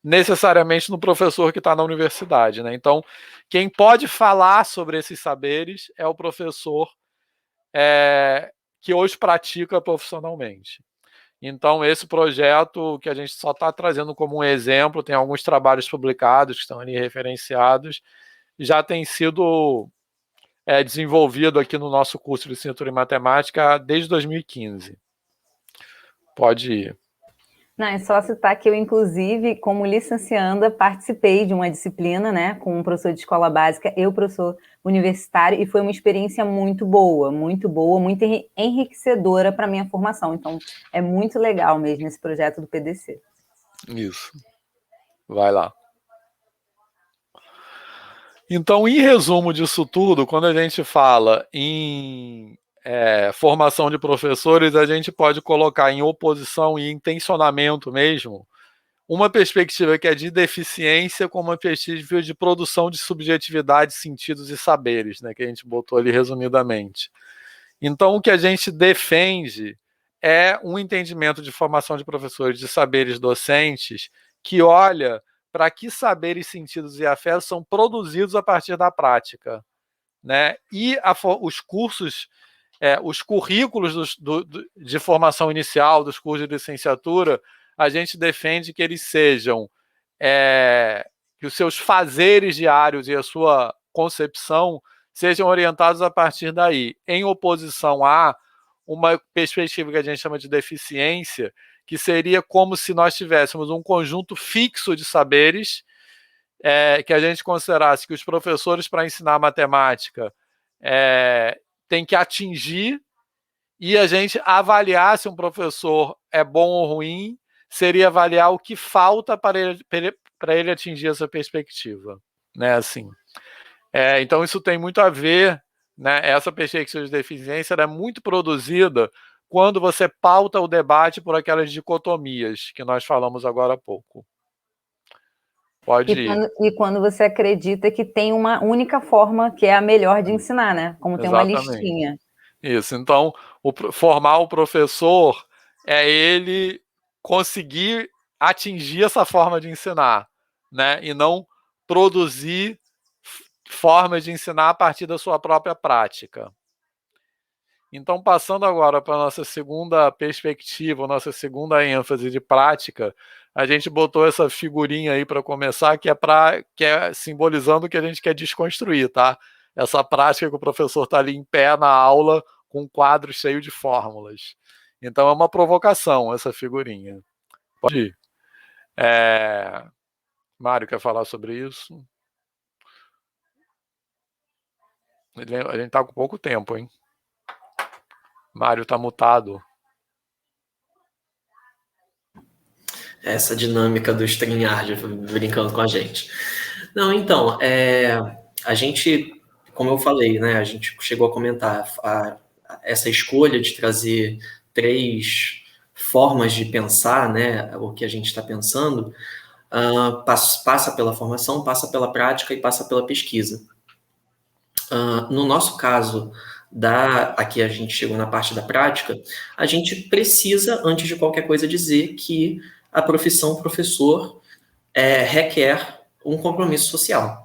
necessariamente no professor que está na universidade, né? Então, quem pode falar sobre esses saberes é o professor que hoje pratica profissionalmente. Então, esse projeto que a gente só está trazendo como um exemplo, tem alguns trabalhos publicados que estão ali referenciados, já tem sido desenvolvido aqui no nosso curso de licenciatura em matemática desde 2015. Pode ir. Não, é só citar que eu, inclusive, como licencianda, participei de uma disciplina, né, com um professor de escola básica, eu professor universitário, e foi uma experiência muito boa, muito enriquecedora para a minha formação. Então, é muito legal mesmo esse projeto do PDC. Isso. Vai lá. Então, em resumo disso tudo, quando a gente fala em formação de professores, a gente pode colocar em oposição e intencionamento mesmo uma perspectiva que é de deficiência com uma perspectiva de produção de subjetividade, sentidos e saberes, né, que a gente botou ali resumidamente. Então, o que a gente defende é um entendimento de formação de professores, de saberes docentes, que olha para que saberes, sentidos e afetos são produzidos a partir da prática, né? E os cursos, os currículos de formação inicial, dos cursos de licenciatura, a gente defende que eles sejam, que os seus fazeres diários e a sua concepção sejam orientados a partir daí, em oposição a uma perspectiva que a gente chama de deficiência, que seria como se nós tivéssemos um conjunto fixo de saberes, que a gente considerasse que os professores, para ensinar matemática, têm que atingir, e a gente avaliar se um professor é bom ou ruim, seria avaliar o que falta para ele atingir essa perspectiva, né? Assim. Então, isso tem muito a ver, né? Essa perspectiva de deficiência é muito produzida quando você pauta o debate por aquelas dicotomias que nós falamos agora há pouco. Pode ir. E quando você acredita que tem uma única forma que é a melhor de ensinar, né? Como tem uma listinha. Isso. Então, formar o professor é ele conseguir atingir essa forma de ensinar, né? E não produzir formas de ensinar a partir da sua própria prática. Então, passando agora para a nossa segunda perspectiva, nossa segunda ênfase de prática, a gente botou essa figurinha aí para começar, que é simbolizando o que a gente quer desconstruir, tá? Essa prática que o professor está ali em pé na aula com um quadro cheio de fórmulas. Então, é uma provocação essa figurinha. Pode ir. Mário, quer falar sobre isso? A gente está com pouco tempo, hein? Mário está mutado. Essa dinâmica do StreamYard brincando com a gente. Não, então, a gente, como eu falei, né, a gente chegou a comentar essa escolha de trazer 3 formas de pensar, né, o que a gente está pensando, passa pela formação, passa pela prática e passa pela pesquisa. No nosso caso, aqui a gente chegou na parte da prática, a gente precisa, antes de qualquer coisa, dizer que a profissão professor requer um compromisso social.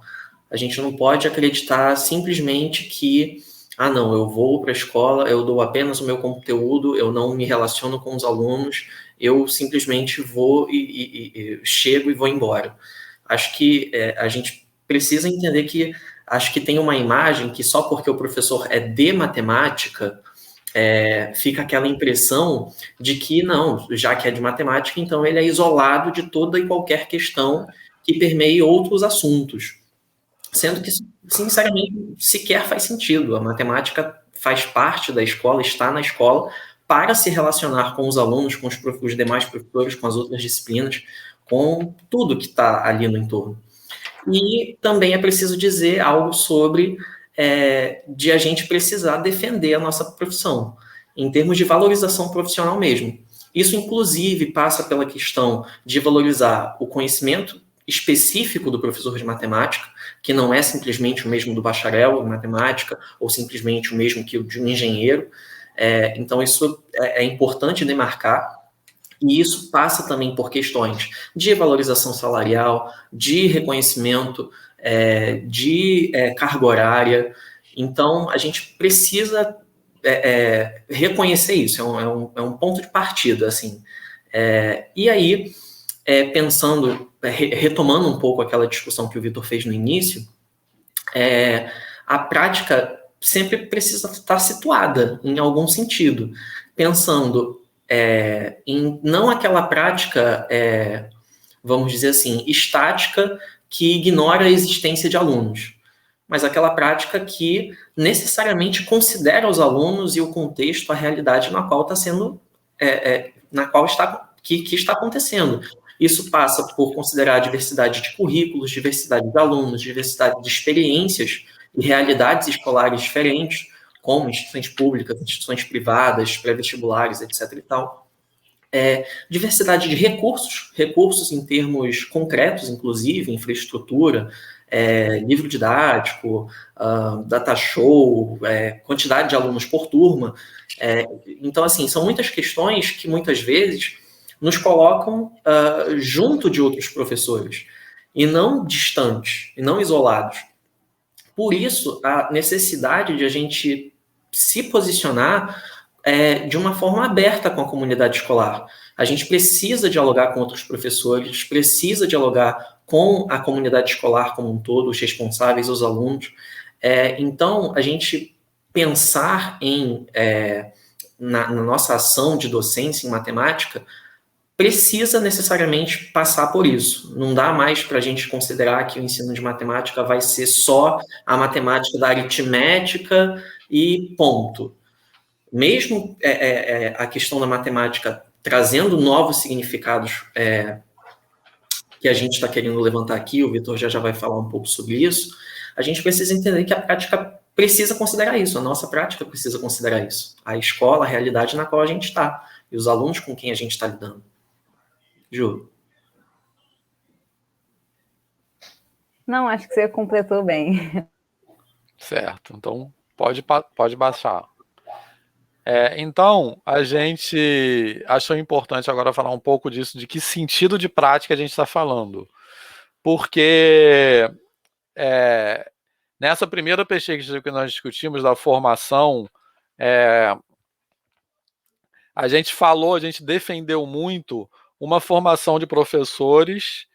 A gente não pode acreditar simplesmente que, não, eu vou para a escola, eu dou apenas o meu conteúdo, eu não me relaciono com os alunos, eu simplesmente vou e chego e vou embora. Acho que a gente precisa entender que acho que tem uma imagem que só porque o professor é de matemática, fica aquela impressão de que não, já que é de matemática, então ele é isolado de toda e qualquer questão que permeie outros assuntos. Sendo que, sinceramente, sequer faz sentido. A matemática faz parte da escola, está na escola, para se relacionar com os alunos, com os demais professores, com as outras disciplinas, com tudo que está ali no entorno. E também é preciso dizer algo sobre de a gente precisar defender a nossa profissão, em termos de valorização profissional mesmo. Isso, inclusive, passa pela questão de valorizar o conhecimento específico do professor de matemática, que não é simplesmente o mesmo do bacharel em matemática, ou simplesmente o mesmo que o de um engenheiro. Então, isso é importante demarcar. E isso passa também por questões de valorização salarial, de reconhecimento, de carga horária. Então, a gente precisa reconhecer isso, é um ponto de partida, assim. E aí, retomando um pouco aquela discussão que o Vitor fez no início, a prática sempre precisa estar situada em algum sentido, pensando em não aquela prática, vamos dizer assim, estática, que ignora a existência de alunos, mas aquela prática que necessariamente considera os alunos e o contexto, a realidade na qual está sendo, que está acontecendo. Isso passa por considerar a diversidade de currículos, diversidade de alunos, diversidade de experiências e realidades escolares diferentes, como instituições públicas, instituições privadas, pré-vestibulares, etc. e tal. Diversidade de recursos em termos concretos, inclusive, infraestrutura, livro didático, data show, quantidade de alunos por turma. Então, assim, são muitas questões que, muitas vezes, nos colocam junto de outros professores, e não distantes, e não isolados. Por isso, a necessidade de a gente se posicionar de uma forma aberta com a comunidade escolar. A gente precisa dialogar com outros professores, precisa dialogar com a comunidade escolar como um todo, os responsáveis, os alunos. Então, a gente pensar na nossa ação de docência em matemática precisa necessariamente passar por isso. Não dá mais para a gente considerar que o ensino de matemática vai ser só a matemática da aritmética e ponto. Mesmo a questão da matemática trazendo novos significados que a gente está querendo levantar aqui, o Vitor já vai falar um pouco sobre isso, a gente precisa entender que a prática precisa considerar isso, a nossa prática precisa considerar isso. A escola, a realidade na qual a gente está, e os alunos com quem a gente está lidando. Ju. Não, acho que você completou bem. Certo, então pode baixar. Então, a gente achou importante agora falar um pouco disso, de que sentido de prática a gente está falando. Porque nessa primeira pesquisa que nós discutimos da formação, a gente defendeu muito uma formação de professores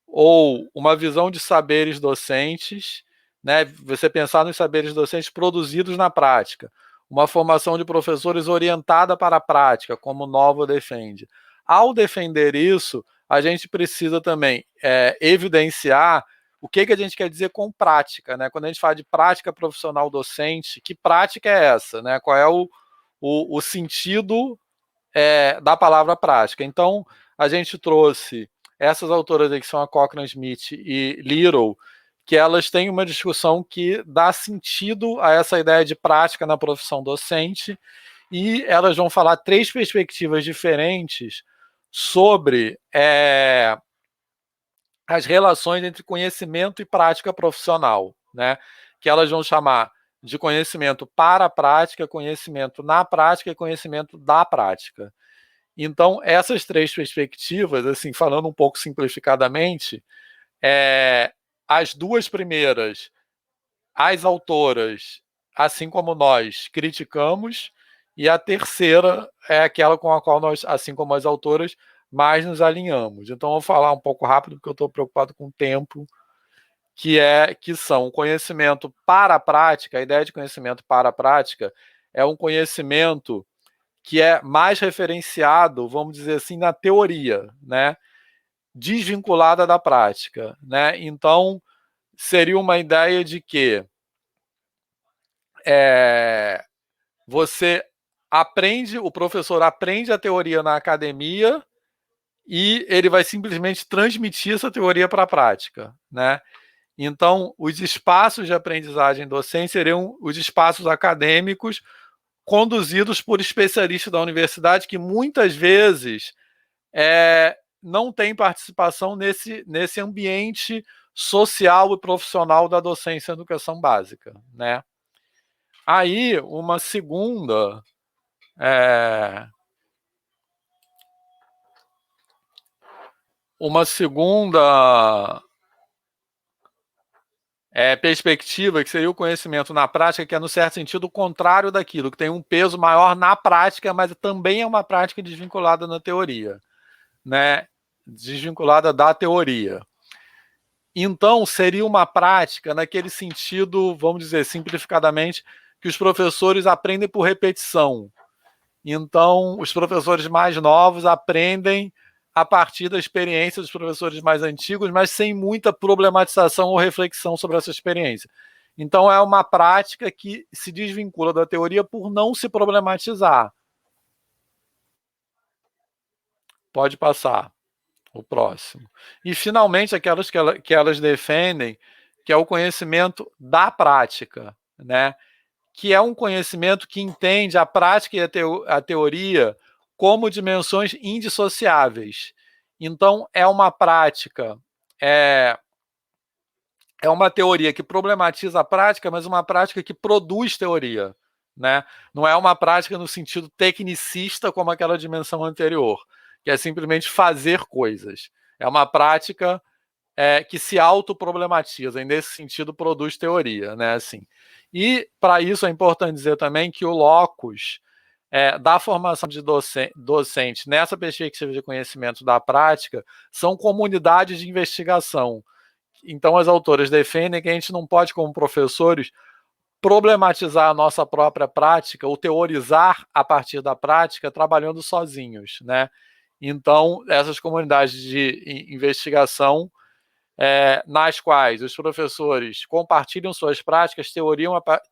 ou uma visão de saberes docentes, né? Você pensar nos saberes docentes produzidos na prática. Uma formação de professores orientada para a prática, como o Novo defende. Ao defender isso, a gente precisa também evidenciar o que a gente quer dizer com prática, né? Quando a gente fala de prática profissional docente, que prática é essa, né? Qual é o sentido da palavra prática? Então, a gente trouxe essas autoras aí, que são a Cochran Smith e Little, que elas têm uma discussão que dá sentido a essa ideia de prática na profissão docente, e elas vão falar 3 perspectivas diferentes sobre as relações entre conhecimento e prática profissional, né? Que elas vão chamar de conhecimento para a prática, conhecimento na prática e conhecimento da prática. Então, essas 3 perspectivas, assim, falando um pouco simplificadamente, as 2 primeiras, as autoras, assim como nós, criticamos, e a terceira é aquela com a qual nós, assim como as autoras, mais nos alinhamos. Então, eu vou falar um pouco rápido, porque eu estou preocupado com o tempo, que são conhecimento para a prática. A ideia de conhecimento para a prática é um conhecimento que é mais referenciado, vamos dizer assim, na teoria, né? Desvinculada da prática, né? Então, seria uma ideia de que você aprende, o professor aprende a teoria na academia e ele vai simplesmente transmitir essa teoria para a prática, né? Então, os espaços de aprendizagem docente seriam os espaços acadêmicos conduzidos por especialistas da universidade que muitas vezes não têm participação nesse ambiente social e profissional da docência em educação básica, né? Aí, uma segunda perspectiva, que seria o conhecimento na prática, que é, no certo sentido, o contrário daquilo, que tem um peso maior na prática, mas também é uma prática desvinculada na teoria, né? Desvinculada da teoria. Então, seria uma prática naquele sentido, vamos dizer simplificadamente, que os professores aprendem por repetição. Então, os professores mais novos aprendem a partir da experiência dos professores mais antigos, mas sem muita problematização ou reflexão sobre essa experiência. Então, é uma prática que se desvincula da teoria por não se problematizar. Pode passar. O próximo. E, finalmente, aquelas que elas defendem, que é o conhecimento da prática, né? Que é um conhecimento que entende a prática e a teoria como dimensões indissociáveis. Então, é uma prática, é uma teoria que problematiza a prática, mas uma prática que produz teoria, né? Não é uma prática no sentido tecnicista como aquela dimensão anterior, que é simplesmente fazer coisas. É uma prática que se autoproblematiza, e nesse sentido produz teoria, né? Assim. E, para isso, é importante dizer também que o locus da formação de docente nessa perspectiva de conhecimento da prática são comunidades de investigação. Então, as autoras defendem que a gente não pode, como professores, problematizar a nossa própria prática ou teorizar a partir da prática trabalhando sozinhos, né? Então, essas comunidades de investigação, nas quais os professores compartilham suas práticas,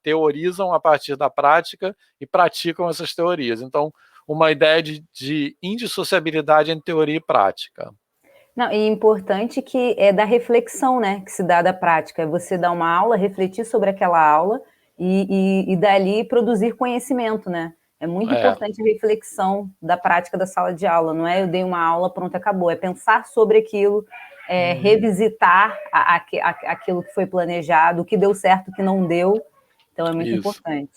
teorizam a partir da prática e praticam essas teorias. Então, uma ideia de indissociabilidade entre teoria e prática. Não, e importante que é da reflexão, né, que se dá da prática, é você dar uma aula, refletir sobre aquela aula e dali produzir conhecimento, né? É muito importante a reflexão da prática da sala de aula, não é eu dei uma aula, pronto, acabou, é pensar sobre aquilo, revisitar aquilo que foi planejado, o que deu certo, o que não deu, então é muito importante.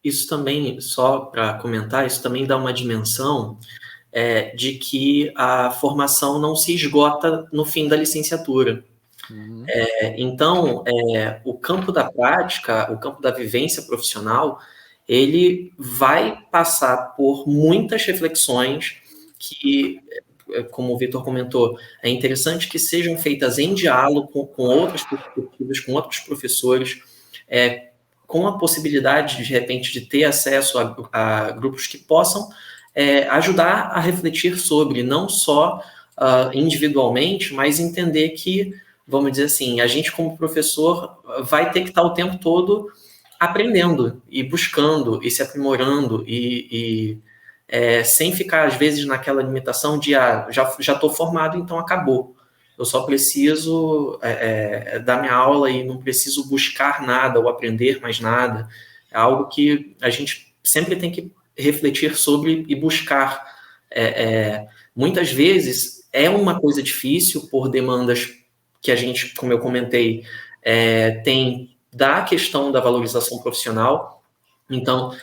Isso também, só para comentar, isso também dá uma dimensão de que a formação não se esgota no fim da licenciatura. Então, o campo da prática, o campo da vivência profissional, ele vai passar por muitas reflexões que, como o Vitor comentou, é interessante que sejam feitas em diálogo com outras perspectivas, com outros professores, com a possibilidade, de repente, de ter acesso a grupos que possam ajudar a refletir sobre, não só individualmente, mas entender que, vamos dizer assim, a gente como professor vai ter que estar o tempo todo aprendendo e buscando e se aprimorando sem ficar, às vezes, naquela limitação de já estou formado, então acabou. Eu só preciso dar minha aula e não preciso buscar nada ou aprender mais nada. É algo que a gente sempre tem que refletir sobre e buscar. Muitas vezes é uma coisa difícil por demandas que a gente, como eu comentei, tem da questão da valorização profissional. Então,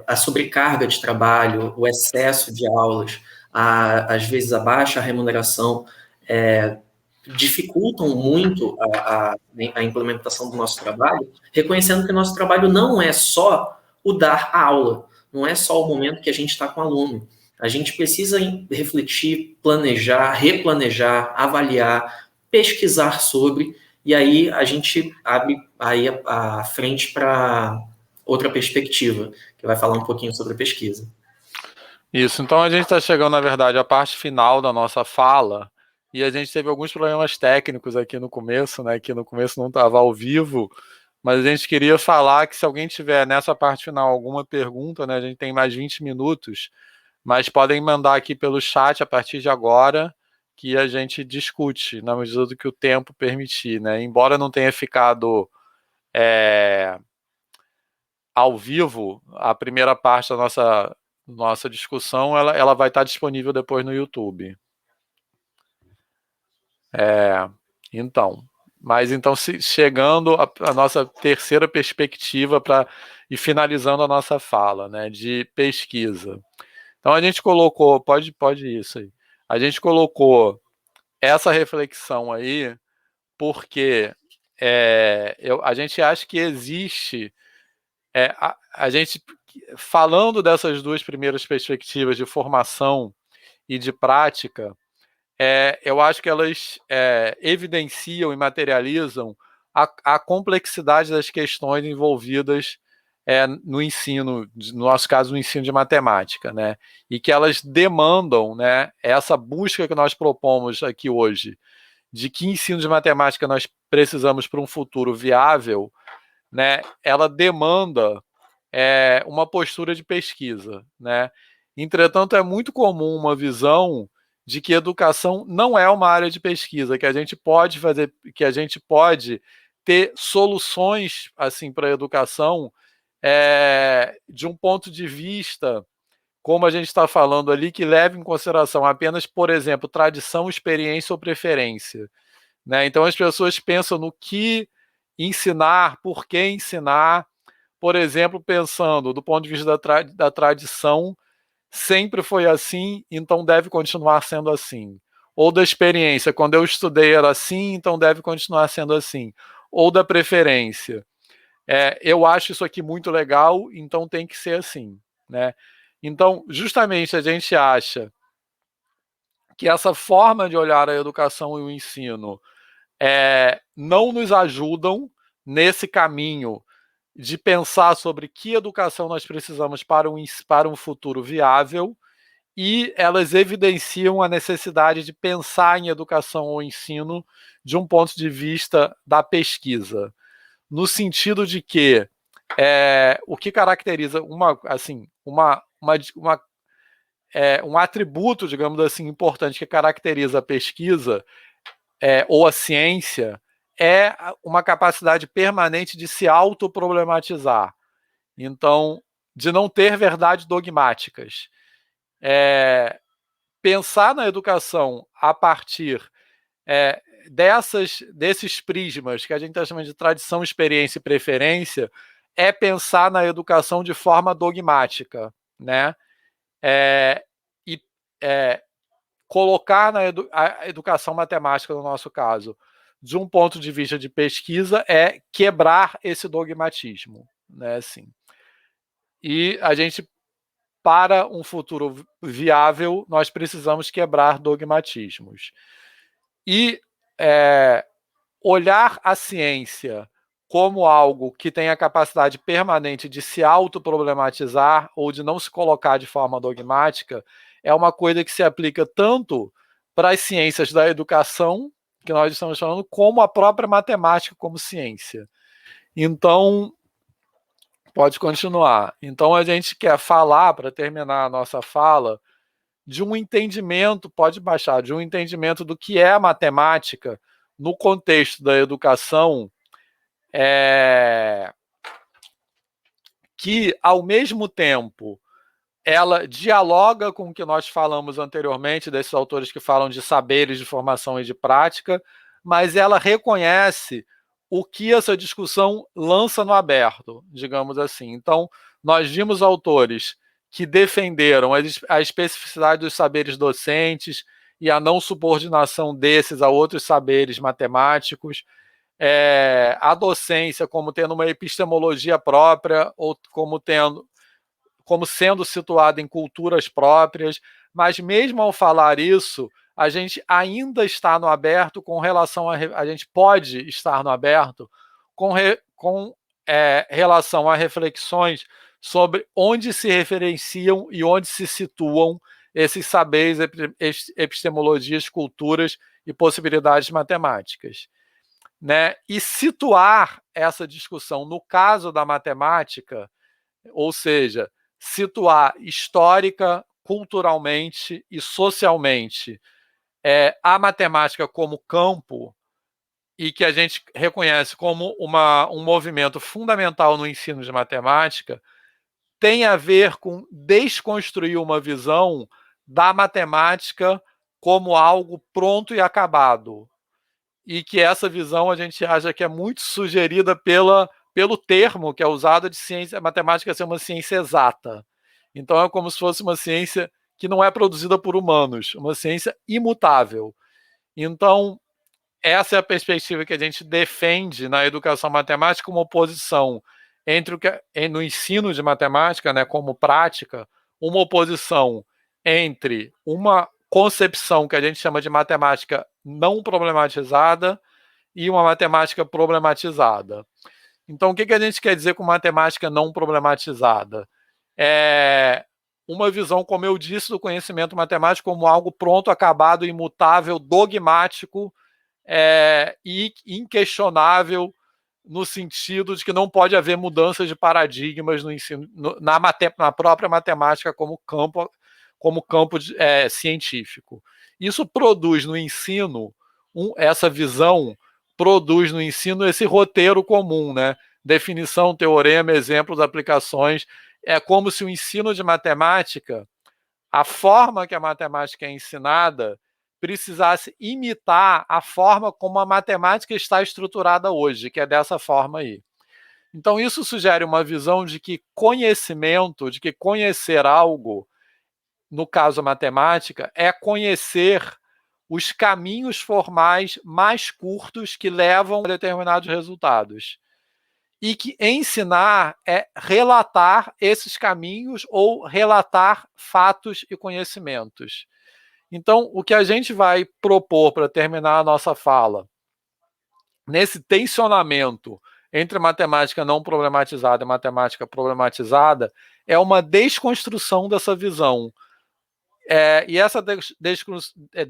a sobrecarga de trabalho, o excesso de aulas, às vezes a baixa remuneração, dificultam muito a implementação do nosso trabalho, reconhecendo que o nosso trabalho não é só o dar a aula, não é só o momento que a gente está com o aluno. A gente precisa refletir, planejar, replanejar, avaliar, pesquisar sobre, e aí a gente abre aí a frente para outra perspectiva, que vai falar um pouquinho sobre a pesquisa. Isso, então a gente está chegando, na verdade, à parte final da nossa fala, e a gente teve alguns problemas técnicos aqui no começo, né? Que no começo não estava ao vivo, mas a gente queria falar que se alguém tiver nessa parte final alguma pergunta, né? A gente tem mais 20 minutos, mas podem mandar aqui pelo chat a partir de agora, que a gente discute, na medida do que o tempo permitir, né? Embora não tenha ficado ao vivo, a primeira parte da nossa discussão, ela vai estar disponível depois no YouTube. Então, chegando à nossa terceira perspectiva e finalizando a nossa fala, né, de pesquisa. Então a gente colocou, pode ir isso aí. A gente colocou essa reflexão aí porque a gente acha que existe a gente falando dessas duas primeiras perspectivas de formação e de prática, eu acho que elas evidenciam e materializam a complexidade das questões envolvidas no ensino, no nosso caso, no ensino de matemática, né? E que elas demandam, né, essa busca que nós propomos aqui hoje, de que ensino de matemática nós precisamos para um futuro viável, né? Ela demanda uma postura de pesquisa, né? Entretanto, é muito comum uma visão de que educação não é uma área de pesquisa, que a gente pode fazer, que a gente pode ter soluções assim para a educação de um ponto de vista, como a gente está falando ali, que leva em consideração apenas, por exemplo, tradição, experiência ou preferência, né? Então as pessoas pensam no que ensinar, por que ensinar, por exemplo, pensando do ponto de vista da tradição, sempre foi assim, então deve continuar sendo assim. Ou da experiência, quando eu estudei era assim, então deve continuar sendo assim. Ou da preferência. Eu acho isso aqui muito legal, então tem que ser assim, né? Então, justamente a gente acha que essa forma de olhar a educação e o ensino não nos ajudam nesse caminho de pensar sobre que educação nós precisamos para um futuro viável, e elas evidenciam a necessidade de pensar em educação ou ensino de um ponto de vista da pesquisa, no sentido de que o que caracteriza um atributo, digamos assim, importante que caracteriza a pesquisa ou a ciência é uma capacidade permanente de se autoproblematizar. Então, de não ter verdades dogmáticas. Pensar na educação a partir desses prismas que a gente está chamando de tradição, experiência e preferência é pensar na educação de forma dogmática, né? E colocar a educação matemática, no nosso caso, de um ponto de vista de pesquisa, é quebrar esse dogmatismo, né? Assim. E a gente, para um futuro viável, nós precisamos quebrar dogmatismos. E olhar a ciência como algo que tem a capacidade permanente de se autoproblematizar ou de não se colocar de forma dogmática, é uma coisa que se aplica tanto para as ciências da educação, que nós estamos falando, como a própria matemática como ciência. Então, pode continuar. Então, a gente quer falar, para terminar a nossa fala, de um entendimento, pode baixar, de um entendimento do que é a matemática no contexto da educação, que, ao mesmo tempo, ela dialoga com o que nós falamos anteriormente, desses autores que falam de saberes, de formação e de prática, mas ela reconhece o que essa discussão lança no aberto, digamos assim. Então, nós vimos autores que defenderam a especificidade dos saberes docentes e a não subordinação desses a outros saberes matemáticos, a docência como tendo uma epistemologia própria ou como sendo situada em culturas próprias, mas mesmo ao falar isso, a gente ainda está no aberto com relação a gente pode estar no aberto com relação a reflexões sobre onde se referenciam e onde se situam esses saberes, epistemologias, culturas e possibilidades matemáticas, né? E situar essa discussão no caso da matemática, ou seja, situar histórica, culturalmente e socialmente a matemática como campo, e que a gente reconhece como um movimento fundamental no ensino de matemática, tem a ver com desconstruir uma visão da matemática como algo pronto e acabado. E que essa visão a gente acha que é muito sugerida pelo termo que é usado de ciência, matemática ser uma ciência exata. Então é como se fosse uma ciência que não é produzida por humanos, uma ciência imutável. Então, essa é a perspectiva que a gente defende na educação matemática, uma oposição entre no ensino de matemática, né, como prática, uma oposição entre uma concepção que a gente chama de matemática não problematizada e uma matemática problematizada. Então, o que a gente quer dizer com matemática não problematizada? É uma visão, como eu disse, do conhecimento matemático como algo pronto, acabado, imutável, dogmático e inquestionável, no sentido de que não pode haver mudanças de paradigmas no ensino, na própria matemática como campo científico. Isso produz no ensino, essa visão produz no ensino esse roteiro comum, né? Definição, teorema, exemplos, aplicações. É como se o ensino de matemática, a forma que a matemática é ensinada, precisasse imitar a forma como a matemática está estruturada hoje, que é dessa forma aí. Então, isso sugere uma visão de que conhecimento, de que conhecer algo, no caso a matemática, é conhecer os caminhos formais mais curtos que levam a determinados resultados. E que ensinar é relatar esses caminhos ou relatar fatos e conhecimentos. Então, o que a gente vai propor para terminar a nossa fala, nesse tensionamento entre matemática não problematizada e matemática problematizada, é uma desconstrução dessa visão. E essa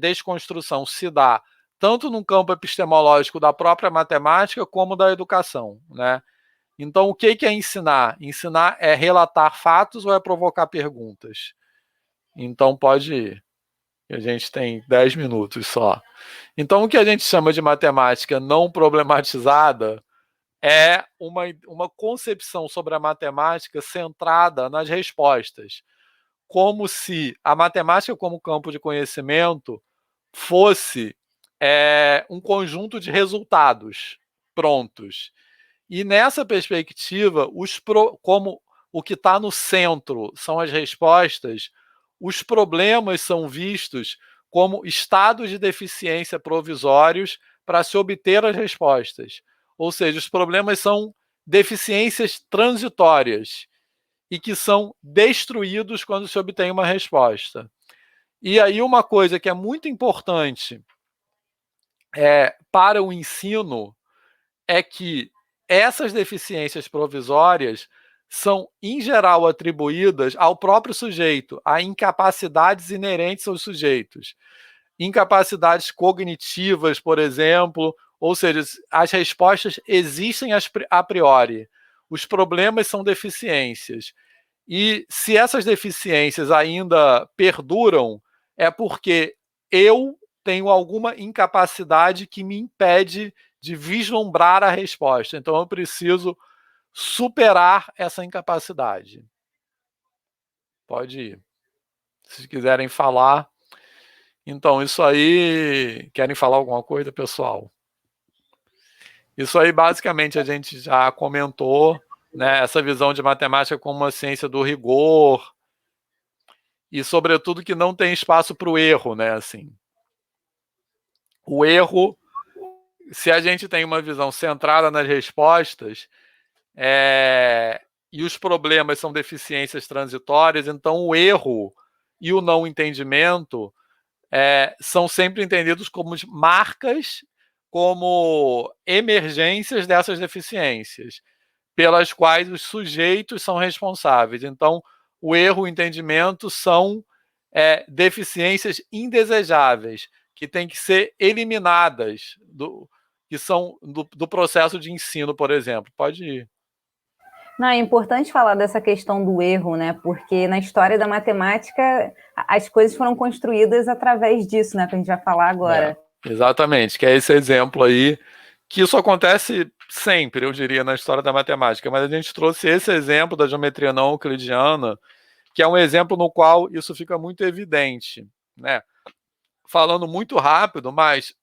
desconstrução se dá tanto no campo epistemológico da própria matemática como da educação, né? Então, o que é ensinar? Ensinar é relatar fatos ou é provocar perguntas? Então, pode ir. A gente tem 10 minutos só. Então, o que a gente chama de matemática não problematizada é uma concepção sobre a matemática centrada nas respostas, como se a matemática como campo de conhecimento fosse um conjunto de resultados prontos. E nessa perspectiva, como o que está no centro são as respostas, os problemas são vistos como estados de deficiência provisórios para se obter as respostas. Ou seja, os problemas são deficiências transitórias e que são destruídos quando se obtém uma resposta. E aí uma coisa que é muito importante para o ensino é que essas deficiências provisórias são, em geral, atribuídas ao próprio sujeito, a incapacidades inerentes aos sujeitos. Incapacidades cognitivas, por exemplo, ou seja, as respostas existem a priori. Os problemas são deficiências. E se essas deficiências ainda perduram, é porque eu tenho alguma incapacidade que me impede de vislumbrar a resposta. Então, eu preciso superar essa incapacidade. Pode ir. Se quiserem falar. Então, isso aí... Querem falar alguma coisa, pessoal? Isso aí, basicamente, a gente já comentou, né? Essa visão de matemática como uma ciência do rigor e, sobretudo, que não tem espaço para o erro, né? Assim, o erro, se a gente tem uma visão centrada nas respostas, e os problemas são deficiências transitórias, então o erro e o não entendimento são sempre entendidos como marcas, como emergências dessas deficiências, pelas quais os sujeitos são responsáveis. Então, o erro e o entendimento são deficiências indesejáveis, que têm que ser eliminadas, que são do processo de ensino, por exemplo. Pode ir. Não, é importante falar dessa questão do erro, né? Porque na história da matemática as coisas foram construídas através disso, né? Que a gente vai falar agora. Exatamente, que é esse exemplo aí, que isso acontece sempre, eu diria, na história da matemática, mas a gente trouxe esse exemplo da geometria não euclidiana, que é um exemplo no qual isso fica muito evidente, né? Falando muito rápido, mas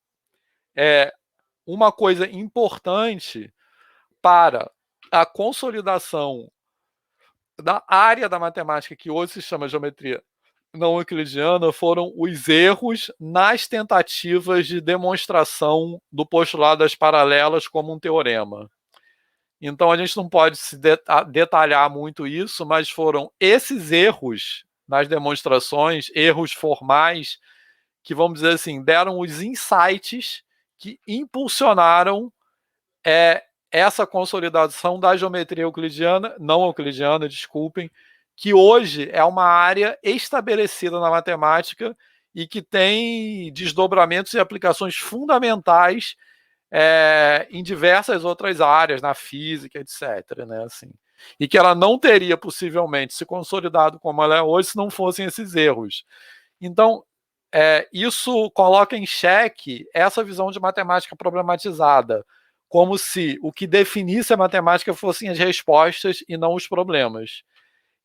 uma coisa importante para a consolidação da área da matemática que hoje se chama geometria não euclidiana foram os erros nas tentativas de demonstração do postulado das paralelas como um teorema. Então, a gente não pode se detalhar muito isso, mas foram esses erros nas demonstrações, erros formais, que, vamos dizer assim, deram os insights que impulsionaram essa consolidação da geometria euclidiana, não euclidiana, desculpem, que hoje é uma área estabelecida na matemática e que tem desdobramentos e aplicações fundamentais em diversas outras áreas, na física, etc. Né, assim. E que ela não teria, possivelmente, se consolidado como ela é hoje se não fossem esses erros. Então, isso coloca em xeque essa visão de matemática problematizada, como se o que definisse a matemática fossem as respostas e não os problemas.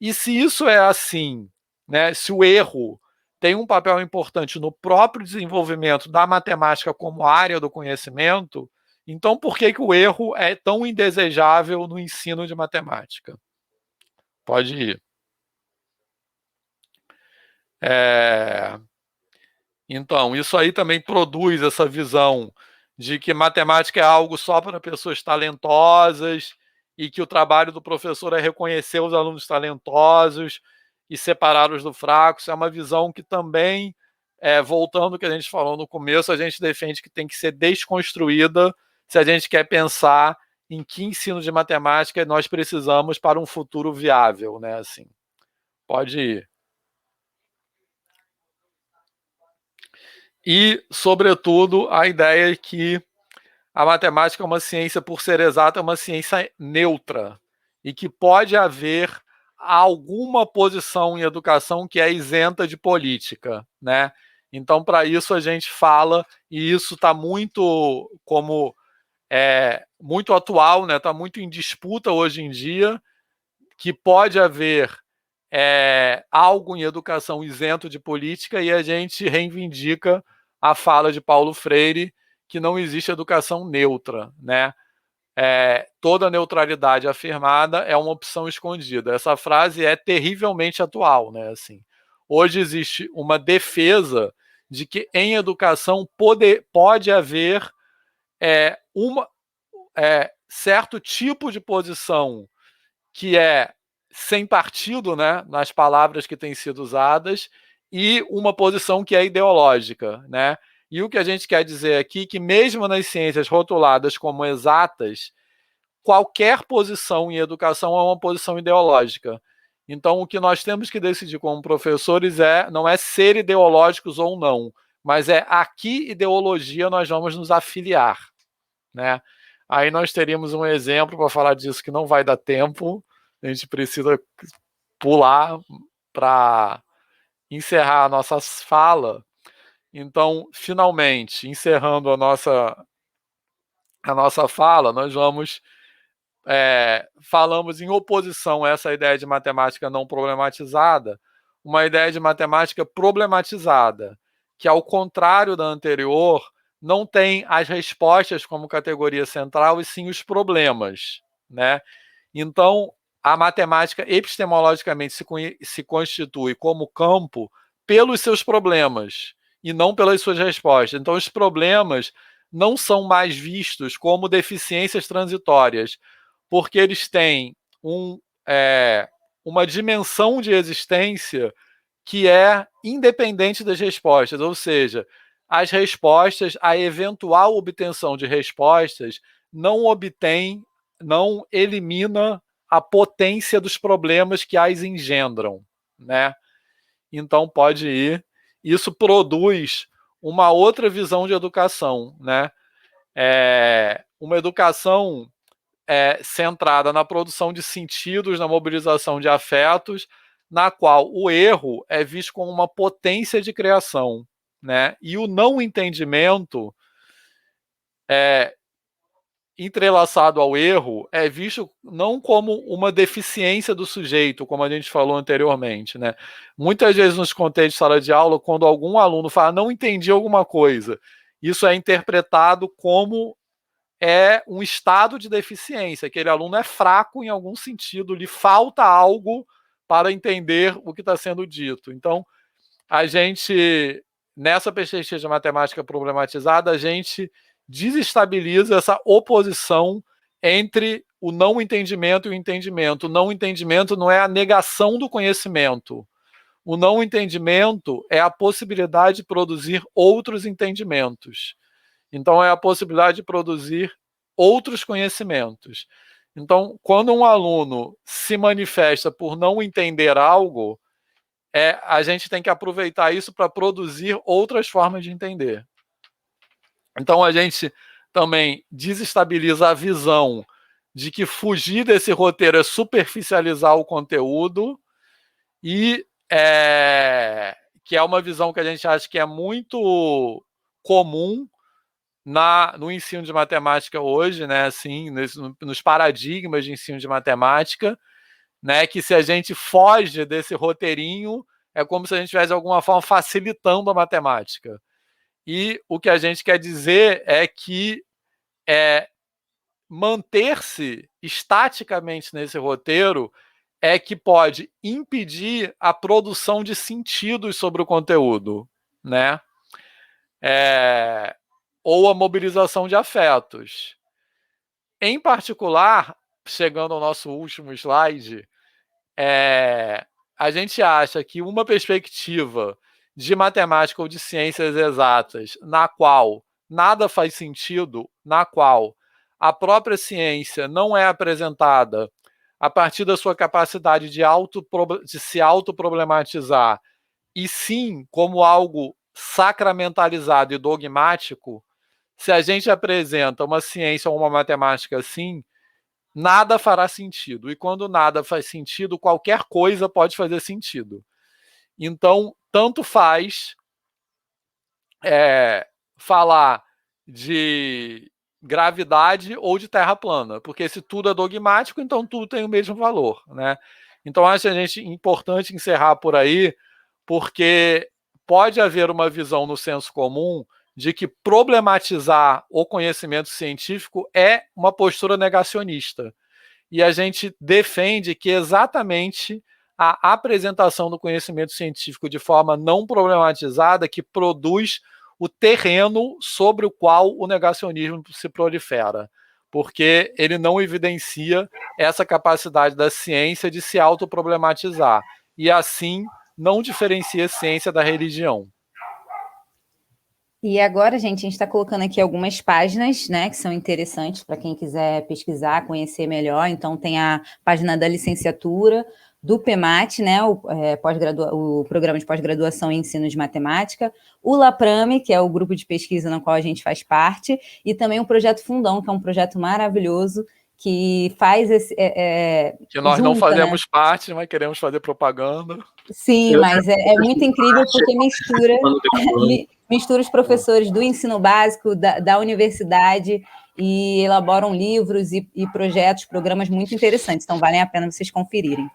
E se isso é assim, né, se o erro tem um papel importante no próprio desenvolvimento da matemática como área do conhecimento, então por que o erro é tão indesejável no ensino de matemática? Pode ir. Então, isso aí também produz essa visão de que matemática é algo só para pessoas talentosas e que o trabalho do professor é reconhecer os alunos talentosos e separar os do fracos. É uma visão que também, voltando ao que a gente falou no começo, a gente defende que tem que ser desconstruída se a gente quer pensar em que ensino de matemática nós precisamos para um futuro viável, né? Assim, pode ir. E, sobretudo, a ideia é que a matemática é uma ciência, por ser exata, é uma ciência neutra e que pode haver alguma posição em educação que é isenta de política, né? Então, para isso a gente fala, e isso está muito muito atual, né? Está muito em disputa hoje em dia, que pode haver algo em educação isento de política, e a gente reivindica a fala de Paulo Freire, que não existe educação neutra, né? Toda neutralidade afirmada é uma opção escondida. Essa frase é terrivelmente atual, né? Assim, hoje existe uma defesa de que em educação pode haver certo tipo de posição que é sem partido, né, nas palavras que têm sido usadas, e uma posição que é ideológica, né? E o que a gente quer dizer aqui é que mesmo nas ciências rotuladas como exatas, qualquer posição em educação é uma posição ideológica. Então, o que nós temos que decidir como professores não é ser ideológicos ou não, mas a que ideologia nós vamos nos afiliar, né? Aí nós teríamos um exemplo para falar disso que não vai dar tempo, a gente precisa pular para encerrar a nossa fala. Então, finalmente, encerrando a nossa fala, nós falamos em oposição a essa ideia de matemática não problematizada, uma ideia de matemática problematizada, que, ao contrário da anterior, não tem as respostas como categoria central, e sim os problemas, né? Então, a matemática epistemologicamente se constitui como campo pelos seus problemas e não pelas suas respostas. Então, os problemas não são mais vistos como deficiências transitórias, porque eles têm uma dimensão de existência que é independente das respostas, ou seja, as respostas, a eventual obtenção de respostas não elimina a potência dos problemas que as engendram, né? Então pode ir. Isso produz uma outra visão de educação, né? Uma educação centrada na produção de sentidos, na mobilização de afetos, na qual o erro é visto como uma potência de criação, né? E o não entendimento entrelaçado ao erro é visto não como uma deficiência do sujeito, como a gente falou anteriormente, né? Muitas vezes nos contextos de sala de aula, quando algum aluno fala não entendi alguma coisa, isso é interpretado como um estado de deficiência, aquele aluno é fraco em algum sentido, lhe falta algo para entender o que está sendo dito. Então, a gente, nessa perspectiva de matemática problematizada, a gente desestabiliza essa oposição entre o não entendimento e o entendimento. O não entendimento não é a negação do conhecimento. O não entendimento é a possibilidade de produzir outros entendimentos. Então, é a possibilidade de produzir outros conhecimentos. Então, quando um aluno se manifesta por não entender algo, a gente tem que aproveitar isso para produzir outras formas de entender. Então, a gente também desestabiliza a visão de que fugir desse roteiro é superficializar o conteúdo e que é uma visão que a gente acha que é muito comum no ensino de matemática hoje, né? Assim, nos paradigmas de ensino de matemática, né? Que se a gente foge desse roteirinho, é como se a gente estivesse de alguma forma facilitando a matemática. E o que a gente quer dizer é que manter-se estaticamente nesse roteiro é que pode impedir a produção de sentidos sobre o conteúdo, né? Ou a mobilização de afetos. Em particular, chegando ao nosso último slide, a gente acha que uma perspectiva de matemática ou de ciências exatas na qual nada faz sentido, na qual a própria ciência não é apresentada a partir da sua capacidade de se autoproblematizar, e sim como algo sacramentalizado e dogmático, se a gente apresenta uma ciência ou uma matemática assim, nada fará sentido. E quando nada faz sentido, qualquer coisa pode fazer sentido. Então, tanto faz falar de gravidade ou de terra plana, porque se tudo é dogmático, então tudo tem o mesmo valor, né? Então, acho a gente importante encerrar por aí, porque pode haver uma visão no senso comum de que problematizar o conhecimento científico é uma postura negacionista. E a gente defende que exatamente a apresentação do conhecimento científico de forma não problematizada que produz o terreno sobre o qual o negacionismo se prolifera, porque ele não evidencia essa capacidade da ciência de se autoproblematizar, e assim não diferencia a ciência da religião. E agora, gente, a gente está colocando aqui algumas páginas, né, que são interessantes para quem quiser pesquisar, conhecer melhor. Então, tem a página da licenciatura, do PEMAT, né, o Programa de Pós-Graduação em Ensino de Matemática, o LAPRAME, que é o grupo de pesquisa no qual a gente faz parte, e também o Projeto Fundão, que é um projeto maravilhoso, que faz esse... que nós junta, não fazemos né? parte, mas queremos fazer propaganda. Sim, mas é muito incrível porque mistura os professores do ensino básico, da universidade, e elaboram livros e projetos, programas muito interessantes. Então, valem a pena vocês conferirem.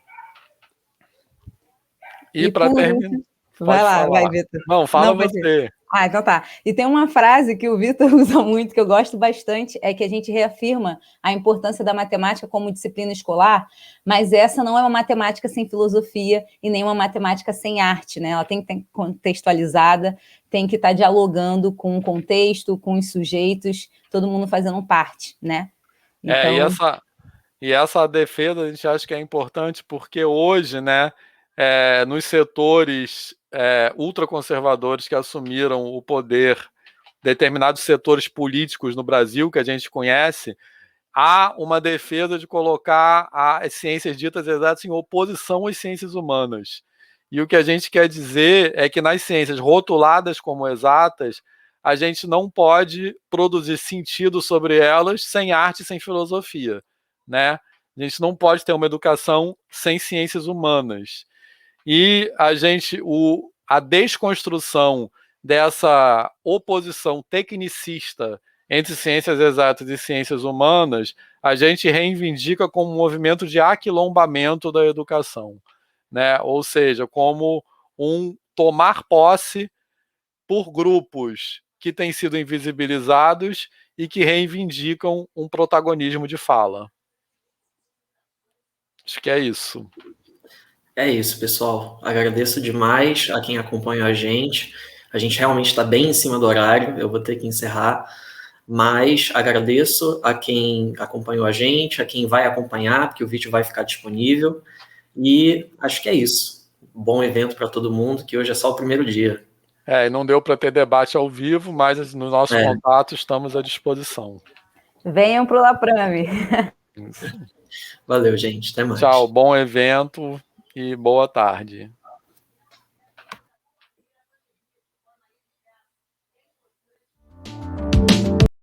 E para terminar... Vai lá, vai, Vitor. Não, fala você. Então tá. E tem uma frase que o Vitor usa muito, que eu gosto bastante, é que a gente reafirma a importância da matemática como disciplina escolar, mas essa não é uma matemática sem filosofia e nem uma matemática sem arte, né? Ela tem que estar contextualizada, tem que estar dialogando com o contexto, com os sujeitos, todo mundo fazendo parte, né? Então... E essa defesa a gente acha que é importante porque hoje, né, nos setores ultraconservadores que assumiram o poder, determinados setores políticos no Brasil que a gente conhece, há uma defesa de colocar as ciências ditas exatas em oposição às ciências humanas. E o que a gente quer dizer é que nas ciências rotuladas como exatas, a gente não pode produzir sentido sobre elas sem arte e sem filosofia, né? A gente não pode ter uma educação sem ciências humanas. E a desconstrução dessa oposição tecnicista entre ciências exatas e ciências humanas, a gente reivindica como um movimento de aquilombamento da educação, né? Ou seja, como um tomar posse por grupos que têm sido invisibilizados e que reivindicam um protagonismo de fala. Acho que é isso. É isso, pessoal. Agradeço demais a quem acompanhou a gente. A gente realmente está bem em cima do horário, eu vou ter que encerrar. Mas agradeço a quem acompanhou a gente, a quem vai acompanhar, porque o vídeo vai ficar disponível. E acho que é isso. Bom evento para todo mundo, que hoje é só o primeiro dia. Não deu para ter debate ao vivo, mas no nosso contato estamos à disposição. Venham para o LAPRAME. Valeu, gente. Até mais. Tchau, bom evento e boa tarde.